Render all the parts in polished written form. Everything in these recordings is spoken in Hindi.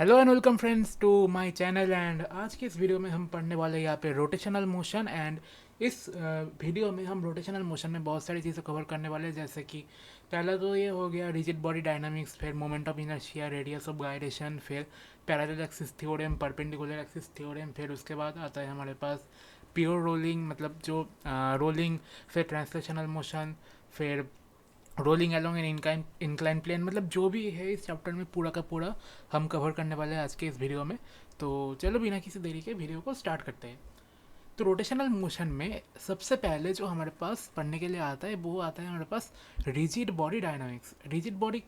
Hello and welcome friends to my channel. And आज की इस वीडियो में हम पढ़ने वाले हैं यहाँ पे रोटेशनल मोशन। एंड इस वीडियो में हम रोटेशनल मोशन में बहुत सारी चीज़ें कवर करने वाले हैं, जैसे कि पहला तो ये हो गया रिजिड बॉडी डायनामिक्स, फिर moment of inertia, radius of gyration, फिर parallel axis theorem, perpendicular axis theorem, फिर उसके बाद आता है हमारे पास प्योर रोलिंग, मतलब जो रोलिंग, फिर ट्रांसलेशनल मोशन, फिर rolling along in incline plane. मतलब जो भी है इस चैप्टर में पूरा का पूरा हम कवर करने वाले हैं आज के इस वीडियो में। तो चलो बिना किसी देरी के वीडियो को स्टार्ट करते हैं। तो रोटेशनल मोशन में सबसे पहले जो हमारे पास पढ़ने के लिए आता है वो आता है हमारे पास rigid body dynamics. Rigid body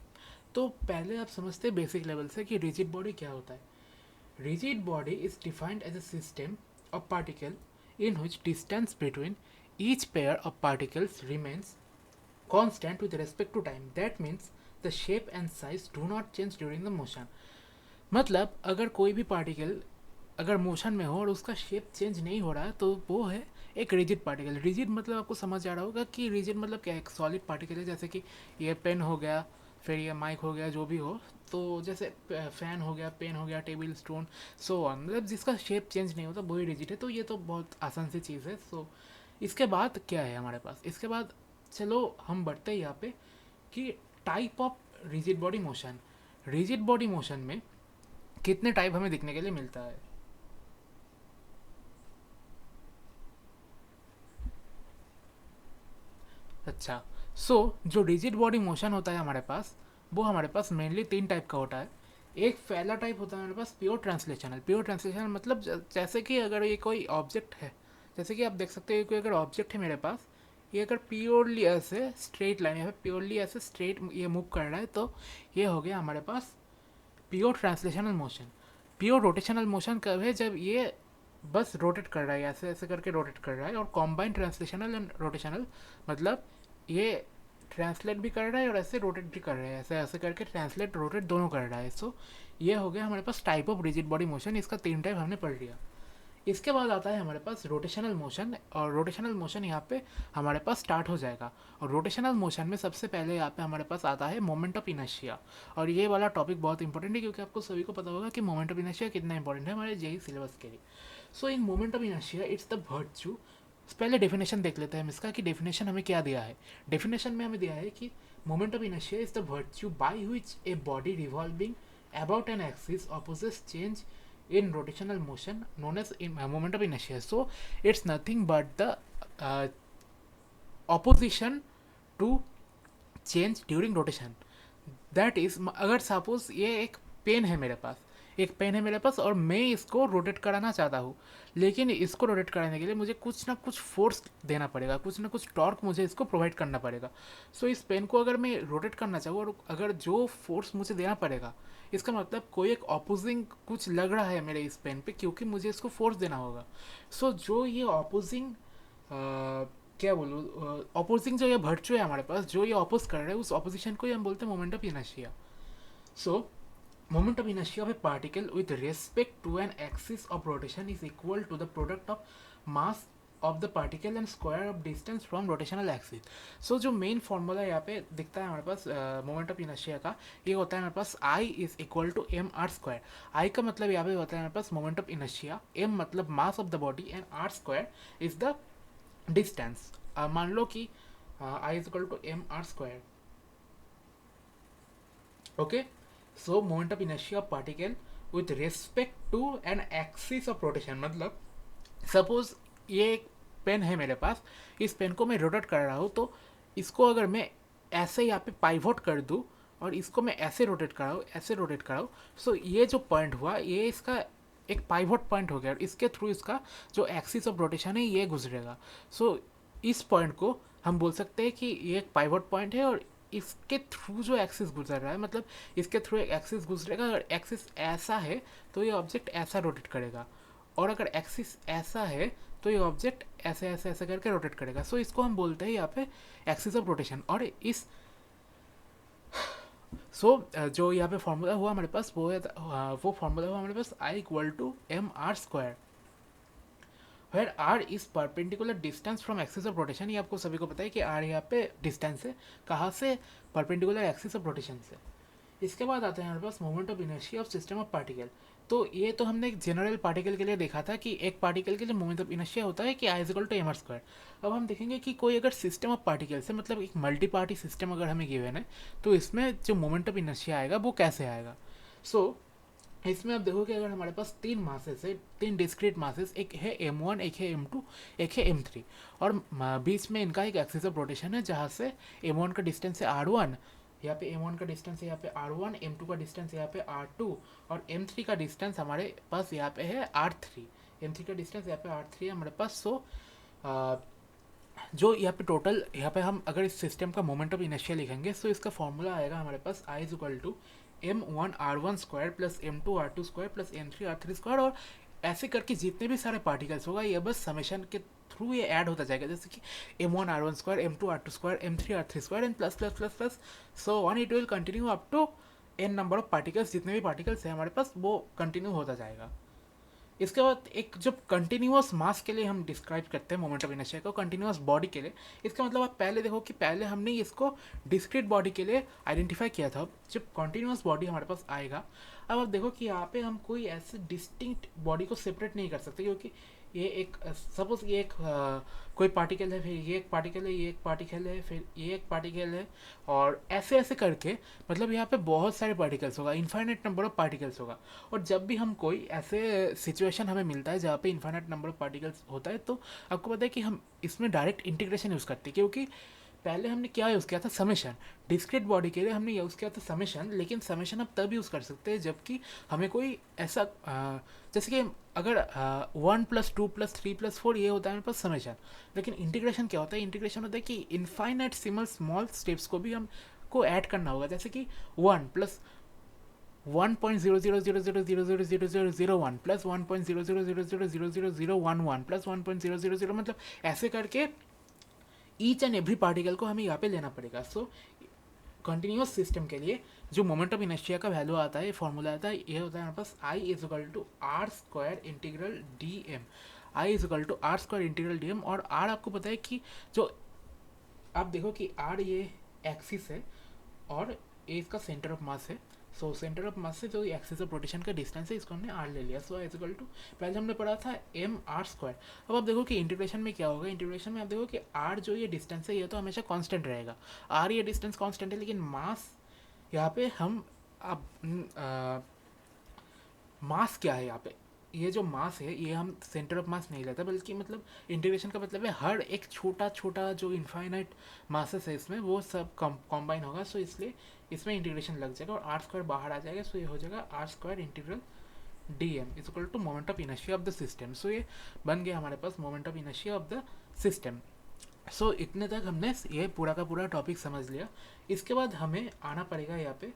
तो पहले आप समझते हैं बेसिक लेवल से कि रिजिड बॉडी क्या होता है। Rigid body is defined as a system of particle in which distance between each pair of particles remains constant with respect to time. That means the shape and size do not change during the motion. मतलब अगर कोई भी पार्टिकल अगर मोशन में हो और उसका शेप चेंज नहीं हो रहा है तो वो है एक रिजिड पार्टिकल। रिजिड मतलब आपको समझ आ रहा होगा कि रिजिड मतलब क्या, एक सॉलिड पार्टिकल है। जैसे कि ये पेन हो गया, फिर ये माइक हो गया, जो भी हो। तो जैसे फैन हो गया, पेन हो गया, टेबल स्टोन, सो ऑन, मतलब जिसका शेप चेंज नहीं होता वही रिजिड है। तो ये तो बहुत आसान सी चीज़ है। सो इसके बाद क्या है हमारे पास, इसके बाद चलो हम बढ़ते हैं यहाँ पे कि type of rigid body motion. Rigid body motion में कितने टाइप हमें दिखने के लिए मिलता है। अच्छा, जो रिजिड बॉडी मोशन होता है हमारे पास, वो हमारे पास मेनली तीन टाइप का होता है। एक पहला टाइप होता है हमारे पास प्योर ट्रांसलेशनल। प्योर ट्रांसलेशनल मतलब जैसे कि अगर ये कोई ऑब्जेक्ट है, जैसे कि आप देख सकते हो कोई अगर ऑब्जेक्ट है मेरे पास, ये अगर प्योरली ऐसे स्ट्रेट लाइन या फिर प्योरली ऐसे स्ट्रेट ये मूव कर रहा है, तो ये हो गया हमारे पास pure translational motion. Pure rotational motion कब है, जब ये बस रोटेट कर रहा है, ऐसे ऐसे करके रोटेट कर रहा है। और कॉम्बाइंड ट्रांसलेशनल एंड रोटेशनल मतलब ये ट्रांसलेट भी कर रहा है और ऐसे रोटेट भी कर रहा है, ऐसे ऐसे करके ट्रांसलेट रोटेट दोनों कर रहा है। ये हो गया हमारे पास type of rigid body motion. इसका तीन टाइप हमने पढ़ लिया। इसके बाद आता है हमारे पास रोटेशनल मोशन। और रोटेशनल मोशन यहाँ पे हमारे पास स्टार्ट हो जाएगा। और रोटेशनल मोशन में सबसे पहले यहाँ पे हमारे पास आता है मोमेंट ऑफ इनर्शिया। और ये वाला टॉपिक बहुत इंपॉर्टेंट है, क्योंकि आपको सभी को पता होगा कि मोमेंट ऑफ इनर्शिया कितना इंपॉर्टेंट है हमारे जेई सिलेबस के लिए। So in moment of inertia it's the virtue. पहले डेफिनेशन देख लेते हैं हम इसका कि डेफिनेशन हमें क्या दिया है। डेफिनेशन में हमें दिया है कि moment of inertia is the virtue by which a body revolving about an axis opposes change in rotational motion known as moment of inertia. So it's nothing but the uh, opposition to change during rotation. That is, अगर सपोज ये एक पेन है मेरे पास, एक पेन है मेरे पास और मैं इसको रोटेट कराना चाहता हूँ, लेकिन इसको रोटेट कराने के लिए मुझे कुछ ना कुछ फोर्स देना पड़ेगा, कुछ ना कुछ टॉर्क मुझे इसको प्रोवाइड करना पड़ेगा। इस पेन को अगर मैं रोटेट करना चाहूँ और अगर जो फोर्स मुझे देना पड़ेगा, इसका मतलब कोई एक ऑपोजिंग कुछ लग रहा है मेरे इस पेन पे, क्योंकि मुझे इसको फोर्स देना होगा। जो ये ऑपोजिंग क्या बोलूँ, अपोजिंग जो ये वर्च्यू है हमारे पास, जो ये अपोज कर रहे हैं, उस अपोजिशन को ही हम बोलते हैं moment of inertia. So moment of inertia of a particle with respect to an axis of rotation is equal to the product of mass of the particle and square of distance from rotational axis. जो मेन फॉर्मूला यहाँ पे दिखता है हमारे पास मोमेंट ऑफ इनर्शिया का, ये होता है हमारे पास I is equal to M R square. I का मतलब यहाँ पे होता है हमारे पास मोमेंट ऑफ इनर्शिया, एम मतलब mass of the body, and R square is the distance. मान लो कि I is equal to M R square. Okay, moment of inertia of particle with respect to an axis of rotation. मतलब सपोज ये एक पेन है मेरे पास, इस पेन को मैं रोटेट कर रहा हूँ, तो इसको अगर मैं ऐसे यहाँ पे पाइवोट कर दूँ और इसको मैं ऐसे रोटेट कराऊँ, ऐसे रोटेट कराऊँ, ये जो पॉइंट हुआ ये इसका एक पाइवोट पॉइंट हो गया और इसके थ्रू इसका जो एक्सिस ऑफ रोटेशन है ये गुजरेगा। इस पॉइंट को हम बोल सकते हैं कि ये एक पाइवोट पॉइंट है और इसके थ्रू जो एक्सिस गुजर रहा है, मतलब इसके थ्रू एक एक्सिस गुजरेगा। अगर एक्सिस ऐसा है तो ये ऑब्जेक्ट ऐसा रोटेट करेगा, और अगर एक्सिस ऐसा है तो ये ऑब्जेक्ट ऐसे ऐसे ऐसे करके रोटेट करेगा। इसको हम बोलते हैं यहाँ पे एक्सिस ऑफ रोटेशन। और इस जो यहाँ पे फॉर्मूला हुआ हमारे पास वो है वो फॉर्मूला हुआ हमारे पास I equal to M R square, where R is perpendicular distance from axis of rotation. ये आपको सभी को पता है कि आर यहाँ पे डिस्टेंस है, कहाँ से, परपेंडिकुलर एक्सिस ऑफ रोटेशन से। इसके बाद आता है हमारे पास moment of inertia of system of particle. तो ये तो हमने एक जनरल पार्टिकल के लिए देखा था कि एक पार्टिकल के लिए मोमेंट ऑफ इनर्शिया होता है कि I equal to M R square. अब हम देखेंगे कि कोई अगर सिस्टम ऑफ पार्टिकल्स है, मतलब एक मल्टी पार्टी सिस्टम अगर हमें गिवन है, तो इसमें जो मोमेंट ऑफ इनर्शिया आएगा वो कैसे आएगा। सो इसमें आप देखोगे अगर हमारे पास तीन मासेस है, तीन डिस्क्रीट मासेस, एक है m1, एक है m2, एक है m3, और बीच में इनका एक एक्सिस ऑफ रोटेशन है जहाँ से m1 का डिस्टेंस है r1, यहाँ पे m1 का डिस्टेंस है यहाँ पे r1, m2 का डिस्टेंस यहाँ पे r2, और m3 का डिस्टेंस हमारे पास यहाँ पे है r3। m3 का डिस्टेंस यहाँ पे r3 है हमारे पास। सो जो यहाँ पे टोटल, यहाँ पे हम अगर इस सिस्टम का मोमेंट ऑफ इनर्शिया लिखेंगे, सो इसका फॉर्मूला आएगा हमारे पास I is equal to m1 r1 square plus m2 r2 square plus m3 r3 square, और ऐसे करके जितने भी सारे पार्टिकल्स होगा ये बस समेशन के थ्रू ये ऐड होता जाएगा, जैसे कि m1 r1 square, m2 r2 square, m3 r3 square and plus plus plus plus so one, it will continue up to n number of particles. जितने भी पार्टिकल्स हैं हमारे पास वो कंटिन्यू होता जाएगा। इसके बाद एक जब कंटिन्यूअस मास के लिए हम डिस्क्राइब करते हैं मोमेंट ऑफ इनर्शिया को, कंटिन्यूअस बॉडी के लिए, इसका मतलब आप पहले देखो कि पहले हमने इसको डिस्क्रीट बॉडी के लिए आइडेंटिफाई किया था। जब कंटिन्यूअस बॉडी हमारे पास आएगा, अब आप देखो कि यहाँ पे हम कोई ऐसे डिस्टिंक्ट बॉडी को सेपरेट नहीं कर सकते, क्योंकि ये एक सपोज ये एक कोई पार्टिकल है, फिर ये एक पार्टिकल है, ये एक पार्टिकल है, फिर ये एक पार्टिकल है, और ऐसे ऐसे करके मतलब यहाँ पे बहुत सारे पार्टिकल्स होगा, इन्फाइनाइट नंबर ऑफ पार्टिकल्स होगा। और जब भी हम कोई ऐसे सिचुएशन हमें मिलता है जहाँ पे इन्फाइनाइट नंबर ऑफ पार्टिकल्स होता है, तो आपको पता है कि हम इसमें डायरेक्ट इंटीग्रेशन यूज़ करते हैं, क्योंकि पहले हमने क्या यूज़ किया था, समेशन। डिस्क्रीट बॉडी के लिए हमने यूज़ किया था समेशन, लेकिन समेशन अब तब यूज़ कर सकते हैं जबकि हमें कोई ऐसा जैसे कि अगर 1+2+3+4 ये होता है मेरे पास समेशन, लेकिन इंटीग्रेशन क्या होता है, इंटीग्रेशन होता है कि इनफाइनाइट सिमल स्मॉल स्टेप्स को भी हम को ऐड करना होगा, जैसे कि 1+1.00000000001 प्लस 1.000000011 प्लस 1.000 मतलब ऐसे करके ईच एंड एवरी पार्टिकल को हमें यहाँ पे लेना पड़ेगा। सो कंटिन्यूस सिस्टम के लिए जो मोमेंट ऑफ इनर्शिया का वैल्यू आता है, फॉर्मूला आता है, ये होता है हमारे पास I is equal to R square integral D M. I is equal to R square integral D M, और आर आपको पता है कि जो आप देखो कि आर ये एक्सिस है और ए इसका सेंटर ऑफ मास है। सो सेंटर ऑफ मास से जो एक्सिस ऑफ रोटेशन का डिस्टेंस है इसको हमने आर ले लिया। सो इज इक्वल टू पहले हमने पढ़ा था एम आर स्क्वायर। अब आप देखो कि इंटीग्रेशन में क्या होगा, इंटीग्रेशन में आप देखो कि आर जो ये डिस्टेंस है ये तो हमेशा कांस्टेंट रहेगा, आर ये डिस्टेंस कांस्टेंट है, लेकिन मास यहाँ पे हम अब मास क्या है यहाँ पे, ये जो मास है ये हम सेंटर ऑफ मास नहीं लेते, बल्कि मतलब इंटीग्रेशन का मतलब है हर एक छोटा छोटा जो इनफाइनाइट मासेस है इसमें वो सब कॉम्बाइन होगा। सो इसलिए इसमें इंटीग्रेशन लग जाएगा और आर स्क्वायर बाहर आ जाएगा। सो ये हो जाएगा R square integral D M is equal to moment of inertia of the system. So ये बन गया हमारे पास moment of inertia of the system. So इतने तक हमने ये पूरा का पूरा टॉपिक समझ लिया। इसके बाद हमें आना पड़ेगा यहाँ पे,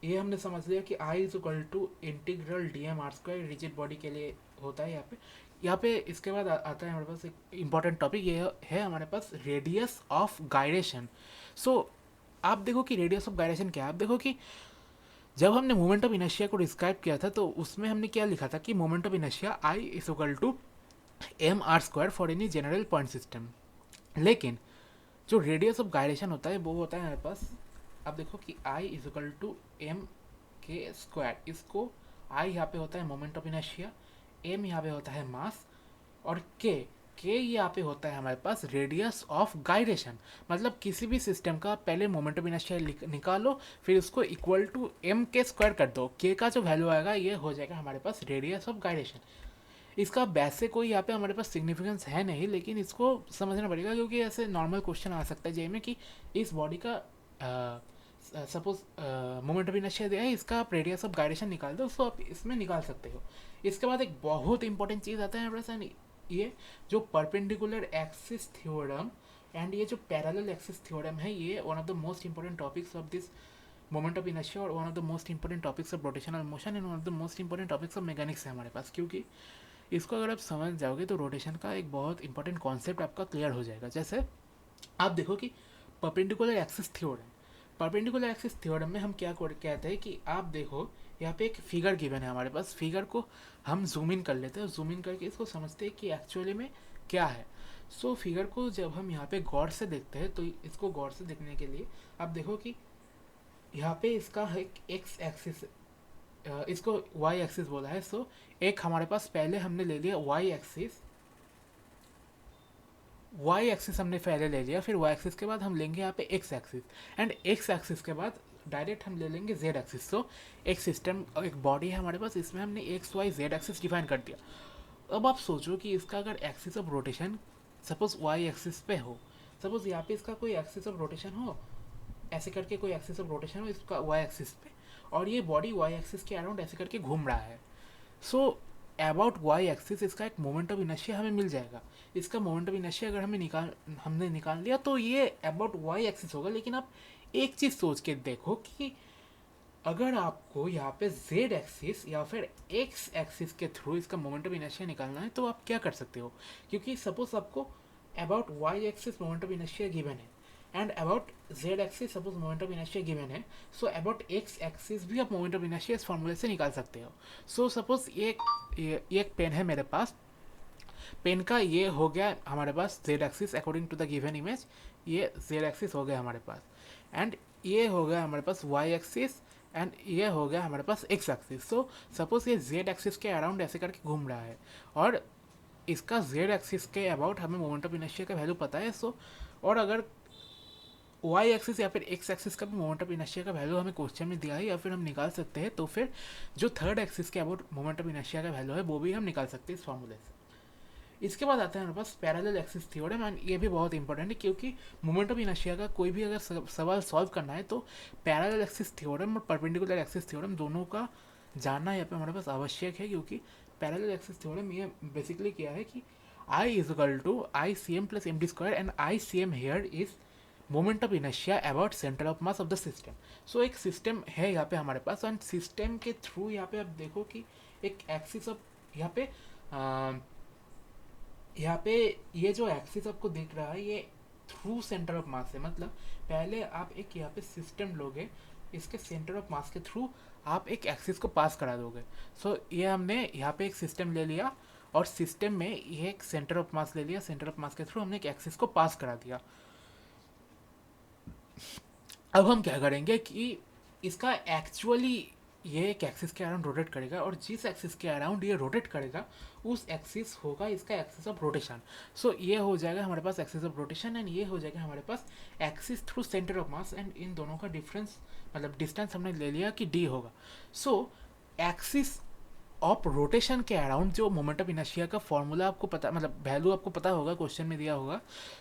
ये हमने समझ लिया कि I is equal to integral D M R square rigid body के लिए होता है यहाँ पे इसके बाद आता है हमारे पास एक इम्पॉर्टेंट टॉपिक, ये है हमारे पास रेडियस ऑफ गायरेशन। सो आप देखो कि रेडियस ऑफ गायरेशन क्या है। आप देखो कि जब हमने मोमेंट ऑफ इनर्शिया को डिस्क्राइब किया था तो उसमें हमने क्या लिखा था कि moment of inertia I is equal to M R square for any general point system. लेकिन जो रेडियस ऑफ गायरेशन होता है वो होता है हमारे पास, अब देखो कि I is equal to M के स्क्वायर, इसको आई यहाँ पे होता है मोमेंट ऑफ इनर्शिया, एम यहाँ पे होता है मास, और के यहाँ पे होता है हमारे पास रेडियस ऑफ गायरेशन। मतलब किसी भी सिस्टम का पहले मोमेंट ऑफ इनर्शिया निकालो, फिर उसको इक्वल टू एम के स्क्वायर कर दो, के का जो वैल्यू आएगा ये हो जाएगा हमारे पास रेडियस ऑफ गायरेशन। इसका वैसे कोई यहाँ पे हमारे पास सिग्निफिकेंस है नहीं, लेकिन इसको समझना पड़ेगा क्योंकि ऐसे नॉर्मल क्वेश्चन आ सकता है जे में कि इस बॉडी का सपोज मोमेंट ऑफ इनर्शिया दिया है, इसका आप रेडियस ऑफ गायरेशन निकाल दो, उसको आप इसमें निकाल सकते हो। इसके बाद एक बहुत इंपॉर्टेंट चीज़ आता है हमारे पास, ये जो परपेंडिकुलर एक्सिस थ्योरम एंड ये जो पैरेलल एक्सिस थ्योरम है, ये one of the most important topics of this moment of inertia और one of the most important topics of rotational motion and one of the most important topics of mechanics है हमारे पास। क्योंकि इसको अगर आप समझ जाओगे तो रोटेशन का एक बहुत इंपॉर्टेंट कॉन्सेप्ट आपका क्लियर हो जाएगा। जैसे आप देखो कि perpendicular axis theorem, perpendicular axis theorem में हम क्या कहते हैं कि आप देखो यहाँ पे एक फिगर गिवन है हमारे पास, फिगर को हम जूम इन कर लेते हैं, जूम इन करके इसको समझते हैं कि एक्चुअली में क्या है। सो फिगर को जब हम यहाँ पे गौर से देखते हैं तो इसको गौर से देखने के लिए आप देखो कि यहाँ पे इसका है एक्स एक्सिस, इसको वाई एक्सिस बोला है। सो एक हमारे पास पहले हमने ले लिया वाई एक्सिस, वाई एक्सिस हमने पहले ले लिया, फिर वाई एक्सिस के बाद हम लेंगे यहाँ पे x axis, and x axis के बाद डायरेक्ट हम ले लेंगे जेड एक्सिस। तो एक सिस्टम, एक बॉडी है हमारे पास, इसमें हमने X Y Z axis define कर दिया। अब आप सोचो कि इसका अगर axis of rotation suppose Y axis पे हो, सपोज यहाँ पे इसका कोई एक्सिस ऑफ रोटेशन हो, ऐसे करके कोई एक्सिस ऑफ रोटेशन हो इसका वाई एक्सिस पे, और ये बॉडी वाई एक्सिस के अराउंड ऐसे करके घूम रहा है। सो अबाउट वाई एक्सिस इसका एक मोमेंट ऑफ इनर्शिया हमें मिल जाएगा। इसका मोमेंट ऑफ इनर्शिया अगर हमने निकाल लिया तो ये अबाउट वाई एक्सिस होगा। लेकिन आप एक चीज़ सोच के देखो कि अगर आपको यहाँ पे जेड एक्सिस या फिर एक्स एक्सिस के थ्रू इसका मोमेंट ऑफ इनर्शिया निकालना है तो आप क्या कर सकते हो, क्योंकि सपोज आपको about Y axis moment of inertia given है and about Z axis suppose moment of inertia given है, सो अबाउट एक्स एक्सिस भी आप मोमेंट ऑफ इनर्शिया इस फॉर्मूले से निकाल सकते हो। सो सपोज ये एक पेन है मेरे पास, पेन का ये हो गया हमारे पास Z axis according to the given image, ये जेड एक्सिस हो गया हमारे पास, एंड ये हो गया हमारे पास वाई एक्सिस, एंड ये हो गया हमारे पास एक्स एक्सिस। सो सपोज ये जेड एक्सिस के अराउंड ऐसे करके घूम रहा है और इसका जेड एक्सिस के अबाउट हमें मोमेंट ऑफ इनर्शिया का वैल्यू पता है। सो और अगर वाई एक्सिस या फिर एक्स एक्सिस का भी मोमेंट ऑफ इनर्शिया का वैल्यू हमें क्वेश्चन में दिया है या फिर हम निकाल सकते हैं, तो फिर जो थर्ड एक्सिस के अबाउट मोमेंट ऑफ इनर्शिया का वैल्यू है वो भी हम निकाल सकते हैं इस फॉर्मूले से। इसके बाद आता है हमारे पास पैरेलल एक्सिस थ्योरम, एंड ये भी बहुत इंपॉर्टेंट है क्योंकि मोमेंट ऑफ इनर्शिया का कोई भी अगर सवाल सॉल्व करना है तो पैरेलल एक्सिस थ्योरम और परपेंडिकुलर एक्सिस थ्योरम दोनों का जानना यहाँ पे हमारे पास आवश्यक है। क्योंकि पैरेलल एक्सिस थ्योरम ये बेसिकली क्या है कि I is equal to I C M plus M D square, and I C M here is moment of inertia about centre of mass of the system. So एक सिस्टम है यहाँ पे हमारे पास, एंड सिस्टम के थ्रू यहाँ पे आप देखो कि एक एक्सिस ऑफ यहाँ पे ये जो एक्सिस आपको दिख रहा है ये थ्रू सेंटर ऑफ मास है। मतलब पहले आप एक यहाँ पे सिस्टम लोगे, इसके सेंटर ऑफ मास के थ्रू आप एक एक्सिस को पास करा दोगे। सो ये हमने यहाँ पे एक सिस्टम ले लिया और सिस्टम में ये एक सेंटर ऑफ मास ले लिया, सेंटर ऑफ मास के थ्रू हमने एक एक्सिस को पास करा दिया। अब हम क्या करेंगे कि इसका एक्चुअली ये एक एक्सिस के अराउंड रोटेट करेगा और जिस एक्सिस के अराउंड ये रोटेट करेगा उस एक्सिस होगा इसका एक्सिस ऑफ रोटेशन। सो ये हो जाएगा हमारे पास एक्सिस ऑफ रोटेशन, एंड ये हो जाएगा हमारे पास axis through centre of mass, and इन दोनों का डिफरेंस मतलब डिस्टेंस हमने ले लिया कि डी होगा। सो एक्सिस ऑफ रोटेशन के अराउंड जो मोमेंट ऑफ इनर्शिया का फॉर्मूला आपको पता, मतलब वैल्यू आपको पता होगा, क्वेश्चन में दिया होगा।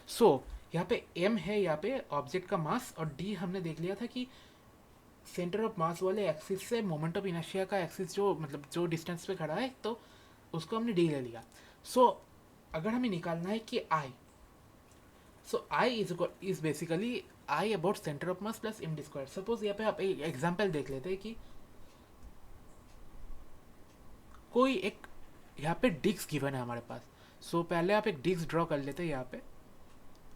सो यहाँ पे m है यहाँ पे ऑब्जेक्ट का मास, और d हमने देख लिया था कि सेंटर ऑफ मास वाले एक्सिस से मोमेंट ऑफ इनर्शिया का एक्सिस जो मतलब जो डिस्टेंस पे खड़ा है तो उसको हमने d ले लिया। सो अगर हमें निकालना है कि i, so i is basically i about centre of mass plus M D square. Suppose यहाँ पे आप एक एग्जाम्पल देख लेते हैं कि कोई एक यहाँ पे डिस्क गिवन है हमारे पास। सो पहले आप एक डिस्क ड्रॉ कर लेते हैं।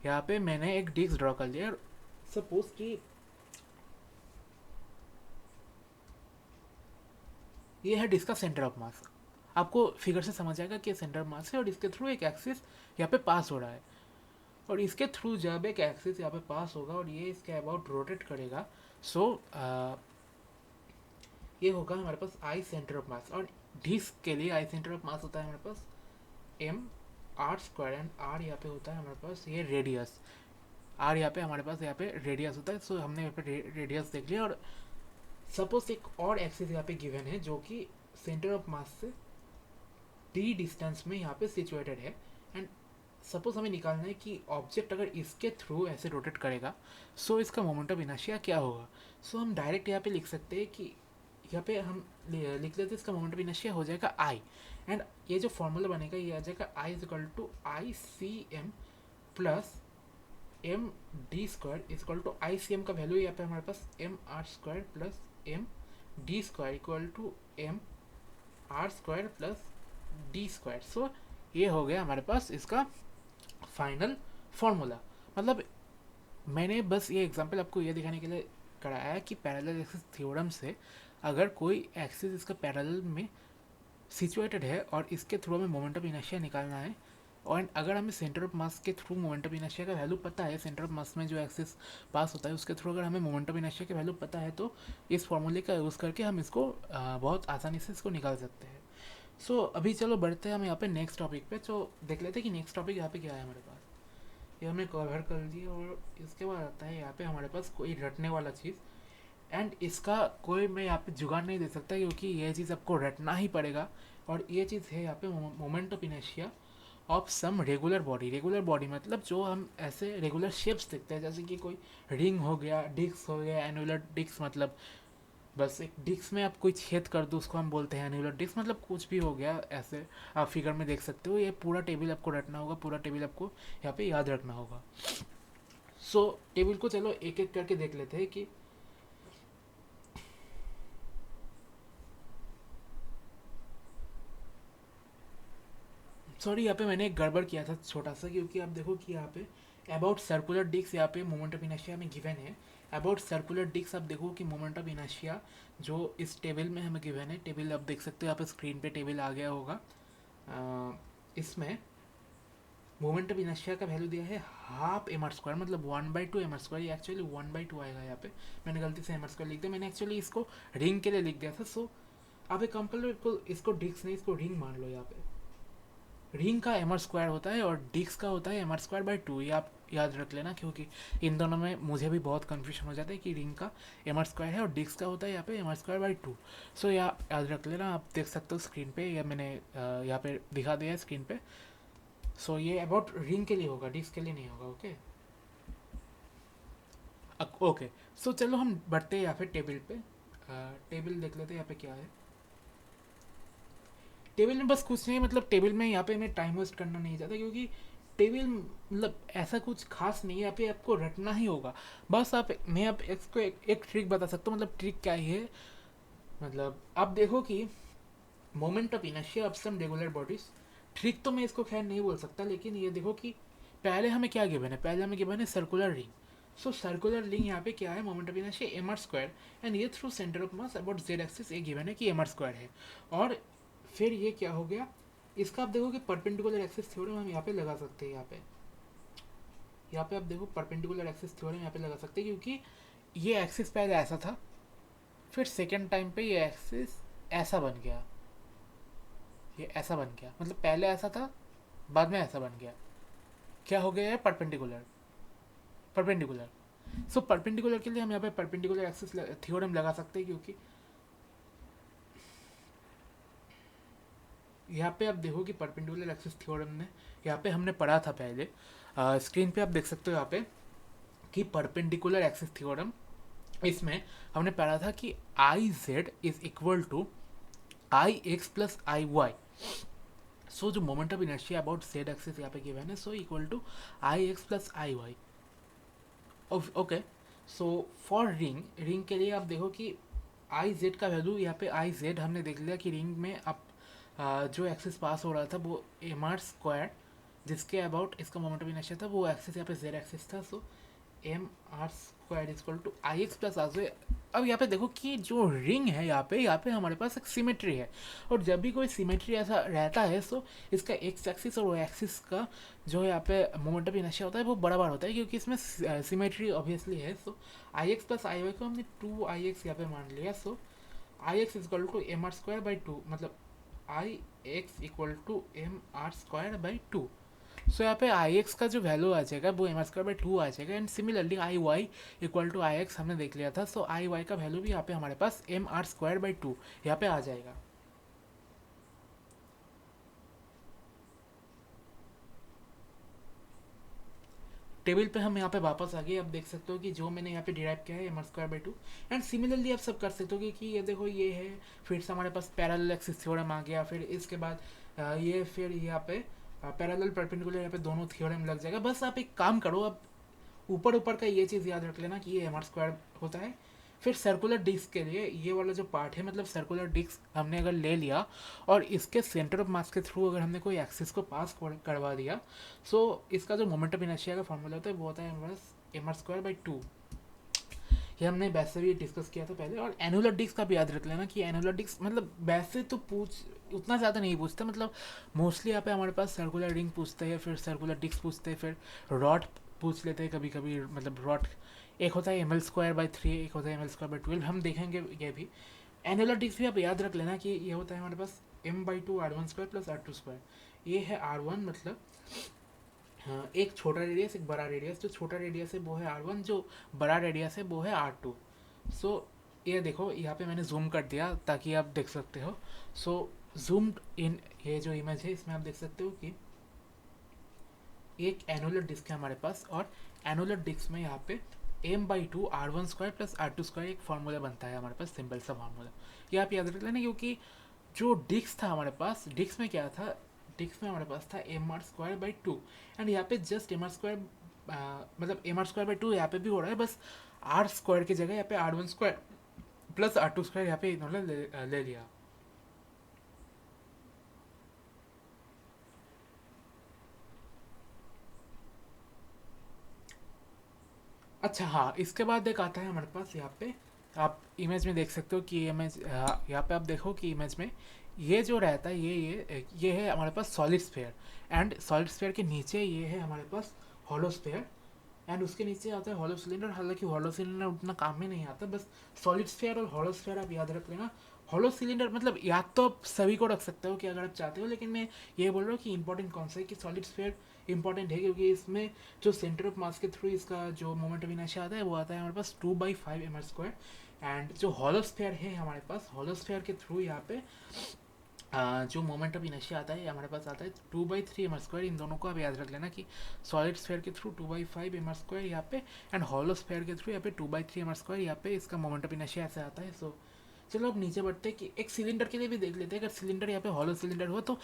यहाँ पे मैंने एक डिस्क ड्रॉ कर लिया। सपोज कि ये है डिस्क का सेंटर ऑफ मास, आपको फिगर से समझ आएगा कि सेंटर ऑफ मास है और इसके थ्रू एक एक्सिस यहाँ पे पास हो रहा है, और इसके थ्रू जब एक एक्सिस यहाँ पे पास होगा और ये इसके अबाउट रोटेट करेगा, सो ये होगा हमारे पास आई सेंटर ऑफ मास। और डिस्क के लिए आई सेंटर ऑफ मास होता है हमारे पास M R square, and R यहाँ पे होता है हमारे पास ये रेडियस, आर यहाँ पे हमारे पास यहाँ पे रेडियस होता है। सो हमने यहाँ पे रेडियस देख लिया, और सपोज एक और एक्सिस यहाँ पे गिवन है जो कि सेंटर ऑफ मास से डी डिस्टेंस में यहाँ पे सिचुएटेड है, एंड सपोज हमें निकालना है कि ऑब्जेक्ट अगर इसके थ्रू ऐसे रोटेट करेगा सो इसका मोमेंट ऑफ इनर्शिया क्या होगा। सो हम डायरेक्ट यहाँ पे लिख सकते हैं कि यहाँ पे हम लिख लेते हैं इसका मोमेंट ऑफ इनर्शिया हो जाएगा आई, एंड ये जो फॉर्मूला बनेगा ये आ जाएगा I is equal to I C M plus M D square is equal to I C M का वैल्यू यहाँ पे हमारे पास M R square plus M D square equal to M R square plus D square. So ये हो गया हमारे पास इसका फाइनल फॉर्मूला। मतलब मैंने बस ये एग्जांपल आपको ये दिखाने के लिए कराया कि पैरेलल एक्सिस थ्योरम से अगर कोई एक्सिस इसका पैरेलल में सिचुएटेड है और इसके थ्रू हमें मोमेंट ऑफ इनर्शिया निकालना है और अगर हमें सेंटर ऑफ मास के थ्रू मोमेंट ऑफ इनर्शिया का वैल्यू पता है, सेंटर ऑफ मास में जो एक्सिस पास होता है उसके थ्रू अगर हमें मोमेंट ऑफ इनर्शिया का वैल्यू पता है, तो इस फॉर्मूले का यूज़ करके हम इसको बहुत आसानी से इसको निकाल सकते हैं। सो अभी चलो बढ़ते हैं हम यहाँ पे नेक्स्ट टॉपिक पे। तो देख लेते हैं कि नेक्स्ट टॉपिक यहाँ पे क्या है हमारे पास। ये हमने कवर कर लिया और इसके बाद आता है यहाँ पे हमारे पास कोई रटने वाला चीज़। एंड इसका कोई मैं यहाँ पे जुगाड़ नहीं दे सकता क्योंकि ये चीज़ आपको रटना ही पड़ेगा। और ये चीज़ है यहाँ पे moment of inertia of some regular body. Regular body मतलब जो हम ऐसे रेगुलर शेप्स देखते हैं, जैसे कि कोई रिंग हो गया, डिस्क हो गया। एनुलर डिस्क मतलब बस एक डिस्क में आप कोई छेद कर दो उसको हम बोलते हैं एनुलर डिस्क। मतलब कुछ भी हो गया ऐसे आप फिगर में देख सकते हो। ये पूरा टेबल आपको रटना होगा, पूरा टेबल आपको यहाँ पे याद रखना होगा। सो टेबल को चलो एक एक करके देख लेते हैं कि सॉरी यहाँ पे मैंने एक गड़बड़ किया था छोटा सा, क्योंकि आप देखो कि यहाँ पे अबाउट सर्कुलर डिस्क यहाँ पे मोमेंट ऑफ इनर्शिया में गिवन है। अबाउट सर्कुलर डिस्क आप देखो कि मोमेंट ऑफ इनर्शिया जो इस टेबल में हमें गिवन है, टेबल आप देख सकते हो यहाँ पे स्क्रीन पे टेबल आ गया होगा। इसमें मोमेंट ऑफ इनर्शिया का वैल्यू दिया है हाफ एम आर स्क्वायर, मतलब 1/2 m r²। ये एक्चुअली 1/2 आएगा यहाँ पे, मैंने गलती से m r² लिख दिया। मैंने एक्चुअली इसको रिंग के लिए लिख दिया था। सो आप एक काम कर लो, इसको डिस्क नहीं इसको रिंग मान लो। यहाँ पे रिंग का m r² होता है और डिस्क का होता है m r²/2। ये आप याद रख लेना, क्योंकि इन दोनों में मुझे भी बहुत कन्फ्यूजन हो जाता है कि रिंग का m r² है और डिस्क का होता है यहाँ पे m r²/2। सो याद रख लेना। आप देख सकते हो स्क्रीन पे, या मैंने यहाँ पे दिखा दिया है स्क्रीन पे। सो ये अबाउट रिंग के लिए होगा, डिस्क के लिए नहीं होगा। Okay okay. सो चलो हम बढ़ते हैं यहाँ पे टेबल पे। टेबल देख लेते हैं यहाँ पे क्या है। टेबल में बस कुछ नहीं, मतलब टेबल में यहाँ पे मैं टाइम वेस्ट करना नहीं चाहता, क्योंकि टेबल मतलब ऐसा कुछ खास नहीं है। यहाँ पे आपको रटना ही होगा बस। मैं आप इसको एक ट्रिक बता सकता हूँ। मतलब ट्रिक क्या है, मतलब आप देखो कि moment of inertia of some regular bodies. Trick तो मैं इसको खैर नहीं बोल सकता, लेकिन ये देखो कि पहले हमें क्या गिवन है, पहले हमें गिवन है circular ring. So circular ring यहाँ पे क्या है, moment of inertia m r²। And ये through centre of mass about z axis ये गिवन है कि m r² है। और फिर ये क्या हो गया, इसका आप देखो कि परपेंडिकुलर एक्सिस थ्योरम हम यहाँ पे लगा सकते हैं। यहाँ पे आप देखो परपेंडिकुलर एक्सिस थ्योरम यहाँ पे लगा सकते हैं, क्योंकि ये एक्सिस पहले ऐसा था, फिर सेकेंड टाइम पे ये एक्सिस ऐसा बन गया, ये ऐसा बन गया। मतलब पहले ऐसा था, बाद में ऐसा बन गया। क्या हो गया है, परपेंडिकुलर। परपेंडिकुलर। सो परपेंडिकुलर के लिए हम यहाँ पे परपेंडिकुलर एक्सिस थ्योरम लगा सकते हैं, क्योंकि यहाँ पे आप देखो कि परपेंडिकुलर एक्सिस थ्योरम ने यहाँ पे हमने पढ़ा था पहले। स्क्रीन पे आप देख सकते हो यहाँ पे कि परपेंडिकुलर एक्सिस थ्योरम, इसमें हमने पढ़ा था कि I Z is equal to I X plus I Y. So जो moment of inertia about Z axis यहाँ पे गिवन है, so equal to I X plus I Y. Okay. So for ring के लिए आप देखो कि आई जेड का वैल्यू यहाँ पे आई जेड हमने देख लिया कि रिंग में आप जो एक्सिस पास हो रहा था वो m r², जिसके अबाउट इसका मोमेंट ऑफ इनर्शिया था, वो एक्सिस यहाँ पे z एक्सिस था। So m r² equal to I X plus R. अब यहाँ पे देखो कि जो रिंग है यहाँ पे हमारे पास एक सिमेट्री है। और जब भी कोई सिमेट्री ऐसा रहता है, सो इसका एक्स एक्सिस और वाई एक्सिस का जो यहाँ पे मोमेंट ऑफ इनर्शिया होता है वो बराबर होता है, क्योंकि इसमें सिमेट्री ऑब्वियसली है। So I X plus I Y को हमने 2ix यहाँ पे मान लिया। So I X equal to m r²/2, मतलब I X equal to m r²/2। So यहाँ पे आई एक्स का जो वैल्यू आ जाएगा वो m r²/2 आ जाएगा। And similarly I Y equal to I X हमने देख लिया था। सो आई वाई का वैल्यू भी यहाँ पे हमारे पास m r²/2 यहाँ पे आ जाएगा। टेबल पे हम यहाँ पे वापस आ गए। आप देख सकते हो कि जो मैंने यहाँ पे डिराइव किया है m r²/2। एंड सिमिलरली आप सब कर सकते हो कि ये देखो ये है, फिर से हमारे पास पैरेलल एक्सिस थ्योरम आ गया। फिर इसके बाद ये फिर यहाँ पे पैरेलल परपेंडिकुलर यहाँ पे दोनों थ्योरम लग जाएगा। बस आप एक काम करो, अब ऊपर ऊपर का ये चीज़ याद रख लेना कि ये m r² होता है। फिर सर्कुलर डिस्क के लिए ये वाला जो पार्ट है, मतलब सर्कुलर डिस्क हमने अगर ले लिया और इसके सेंटर ऑफ मास के थ्रू अगर हमने कोई एक्सिस को पास करवा दिया, सो इसका जो मोमेंट ऑफ इनर्शिया का फॉर्मूला होता है वो होता है m r²/2। ये हमने वैसे भी डिस्कस किया था पहले। और एनुलर डिस्क का भी याद रख लेना कि एनुलर डिस्क मतलब वैसे तो पूछ उतना ज़्यादा नहीं पूछता, मतलब मोस्टली यहाँ पे हमारे पास सर्कुलर रिंग पूछते हैं, फिर सर्कुलर डिस्क पूछते हैं, फिर रॉड पूछ लेते हैं कभी कभी, मतलब रॉड एक होता है एम एल स्क्वायर बाई 3, एक होता है एम एल स्क्वायर बाई 12, हम देखेंगे ये भी। एनुलर डिस्क भी आप याद रख लेना कि ये होता है हमारे पास m/2 r1 square plus r2 square. ये है r1 मतलब हाँ, एक छोटा रेडियस एक बड़ा रेडियस, जो छोटा रेडियस है वो है r1, जो बड़ा रेडियस है वो है r2। सो ये देखो यहाँ पे मैंने जूम कर दिया ताकि आप देख सकते हो। सो जूम्ड इन, ये जो इमेज है इसमें आप देख सकते हो कि एक एनुलर डिस्क है हमारे पास, और एनुलर डिस्क में यहाँ पे m/2 r1 square plus r2 square एक फार्मूला बनता है हमारे पास, सिंपल सा फार्मूला। ये आप याद रख लेना, क्योंकि जो डिस्क था हमारे पास, डिस्क में क्या था, डिस्क में हमारे पास था mr² बाई 2, एंड यहाँ पे जस्ट mr² मतलब mr²/2 यहाँ पे भी हो रहा है, बस आर स्क्वायर की जगह यहाँ पे r1 square plus r2 square यहाँ पे इन्होंने ले लिया। अच्छा हाँ, इसके बाद एक आता है हमारे पास यहाँ पे, आप इमेज में देख सकते हो कि इमेज यहाँ पे आप देखो कि इमेज में ये जो रहता है ये है हमारे पास solid sphere, and solid sphere के नीचे ये है हमारे पास हॉलो स्फेयर, एंड उसके नीचे आता है हॉलो सिलेंडर। हालांकि हॉलो सिलेंडर उतना काम में नहीं आता, बस सॉलिड स्फेयर और हॉलो स्फेयर आप याद रख लेना। हॉलो सिलेंडर मतलब याद तो आप सभी को रख सकते हो कि अगर आप चाहते हो, लेकिन मैं ये बोल रहा हूँ कि इंपॉर्टेंट कौन सा है, कि सॉलिड स्फेयर इंपॉर्टेंट है क्योंकि इसमें जो सेंटर ऑफ मास के थ्रू इसका जो मोमेंट ऑफ इनर्शिया आता है वो आता है हमारे पास 2/5 m²। एंड जो हॉलो स्फेयर है हमारे पास, हॉलो स्फेयर के थ्रू यहाँ पे जो मोमेंट ऑफ इनर्शिया आता है हमारे पास आता है 2/3 m²। इन दोनों को आप याद रख लेना कि सॉलिड स्फेयर के थ्रू 2/5 m² यहाँ पे, एंड हॉलो स्फेयर के थ्रू यहाँ पे 2/3 m² यहाँ पे इसका मोमेंट ऑफ इनर्शिया ऐसे आता है। सो चलो अब नीचे बढ़ते हैं कि एक सिलेंडर के लिए भी देख लेते हैं। अगर सिलेंडर यहाँ पे हॉलो सिलेंडर हुआ तो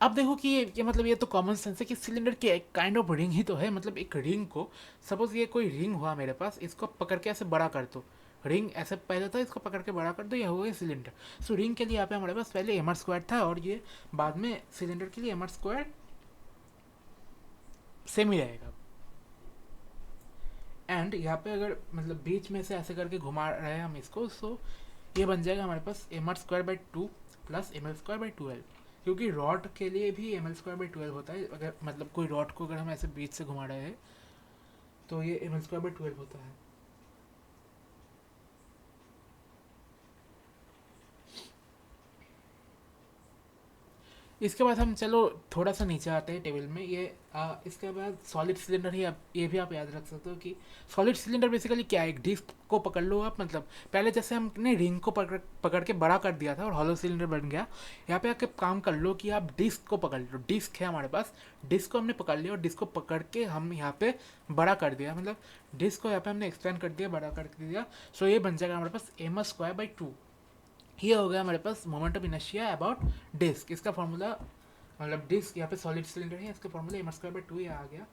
अब देखो कि ये मतलब ये तो कॉमन सेंस है कि सिलेंडर की एक काइंड ऑफ रिंग ही तो है, मतलब एक रिंग को, सपोज ये कोई रिंग हुआ मेरे पास, इसको पकड़ के ऐसे बड़ा कर दो, रिंग ऐसे पहले था, इसको पकड़ के बड़ा कर दो, ये हो गया सिलेंडर। सो रिंग के लिए यहाँ पे हमारे पास पहले mr² था, और ये बाद में सिलेंडर के लिए mr² सेम ही रहेगा। एंड यहाँ पे अगर मतलब बीच में से ऐसे करके घुमा रहे हैं हम इसको, सो ये बन जाएगा हमारे पास mr²/2 प्लस ml²/12, क्योंकि रॉड के लिए भी ml²/12 होता है। अगर मतलब कोई रॉड को अगर हम ऐसे बीच से घुमा रहे हैं तो ये ml²/12 होता है। इसके बाद हम चलो थोड़ा सा नीचे आते हैं टेबल में। इसके बाद सॉलिड सिलेंडर ही, आप ये भी आप याद रख सकते हो कि सॉलिड सिलेंडर बेसिकली क्या है, एक डिस्क को पकड़ लो आप, मतलब पहले जैसे हमने रिंग को पकड़ पकड़ के बड़ा कर दिया था और हॉलो सिलेंडर बन गया, यहाँ पे आके काम कर लो कि आप डिस्क को पकड़ लो। डिस्क है हमारे पास, डिस्क को हमने पकड़ लिया और डिस्क को पकड़ के हम यहाँ पे बड़ा कर दिया, मतलब डिस्क को यहाँ पे हमने एक्सपेंड कर दिया, बड़ा कर दिया। सो ये बन जाएगा हमारे पास m²/2। ये हो गया हमारे पास moment of inertia about disc. इसका फॉर्मूला मतलब डिस्क यहाँ पे सॉलिड सिलेंडर है, इसका फॉर्मूला m²/2 ये आ गया।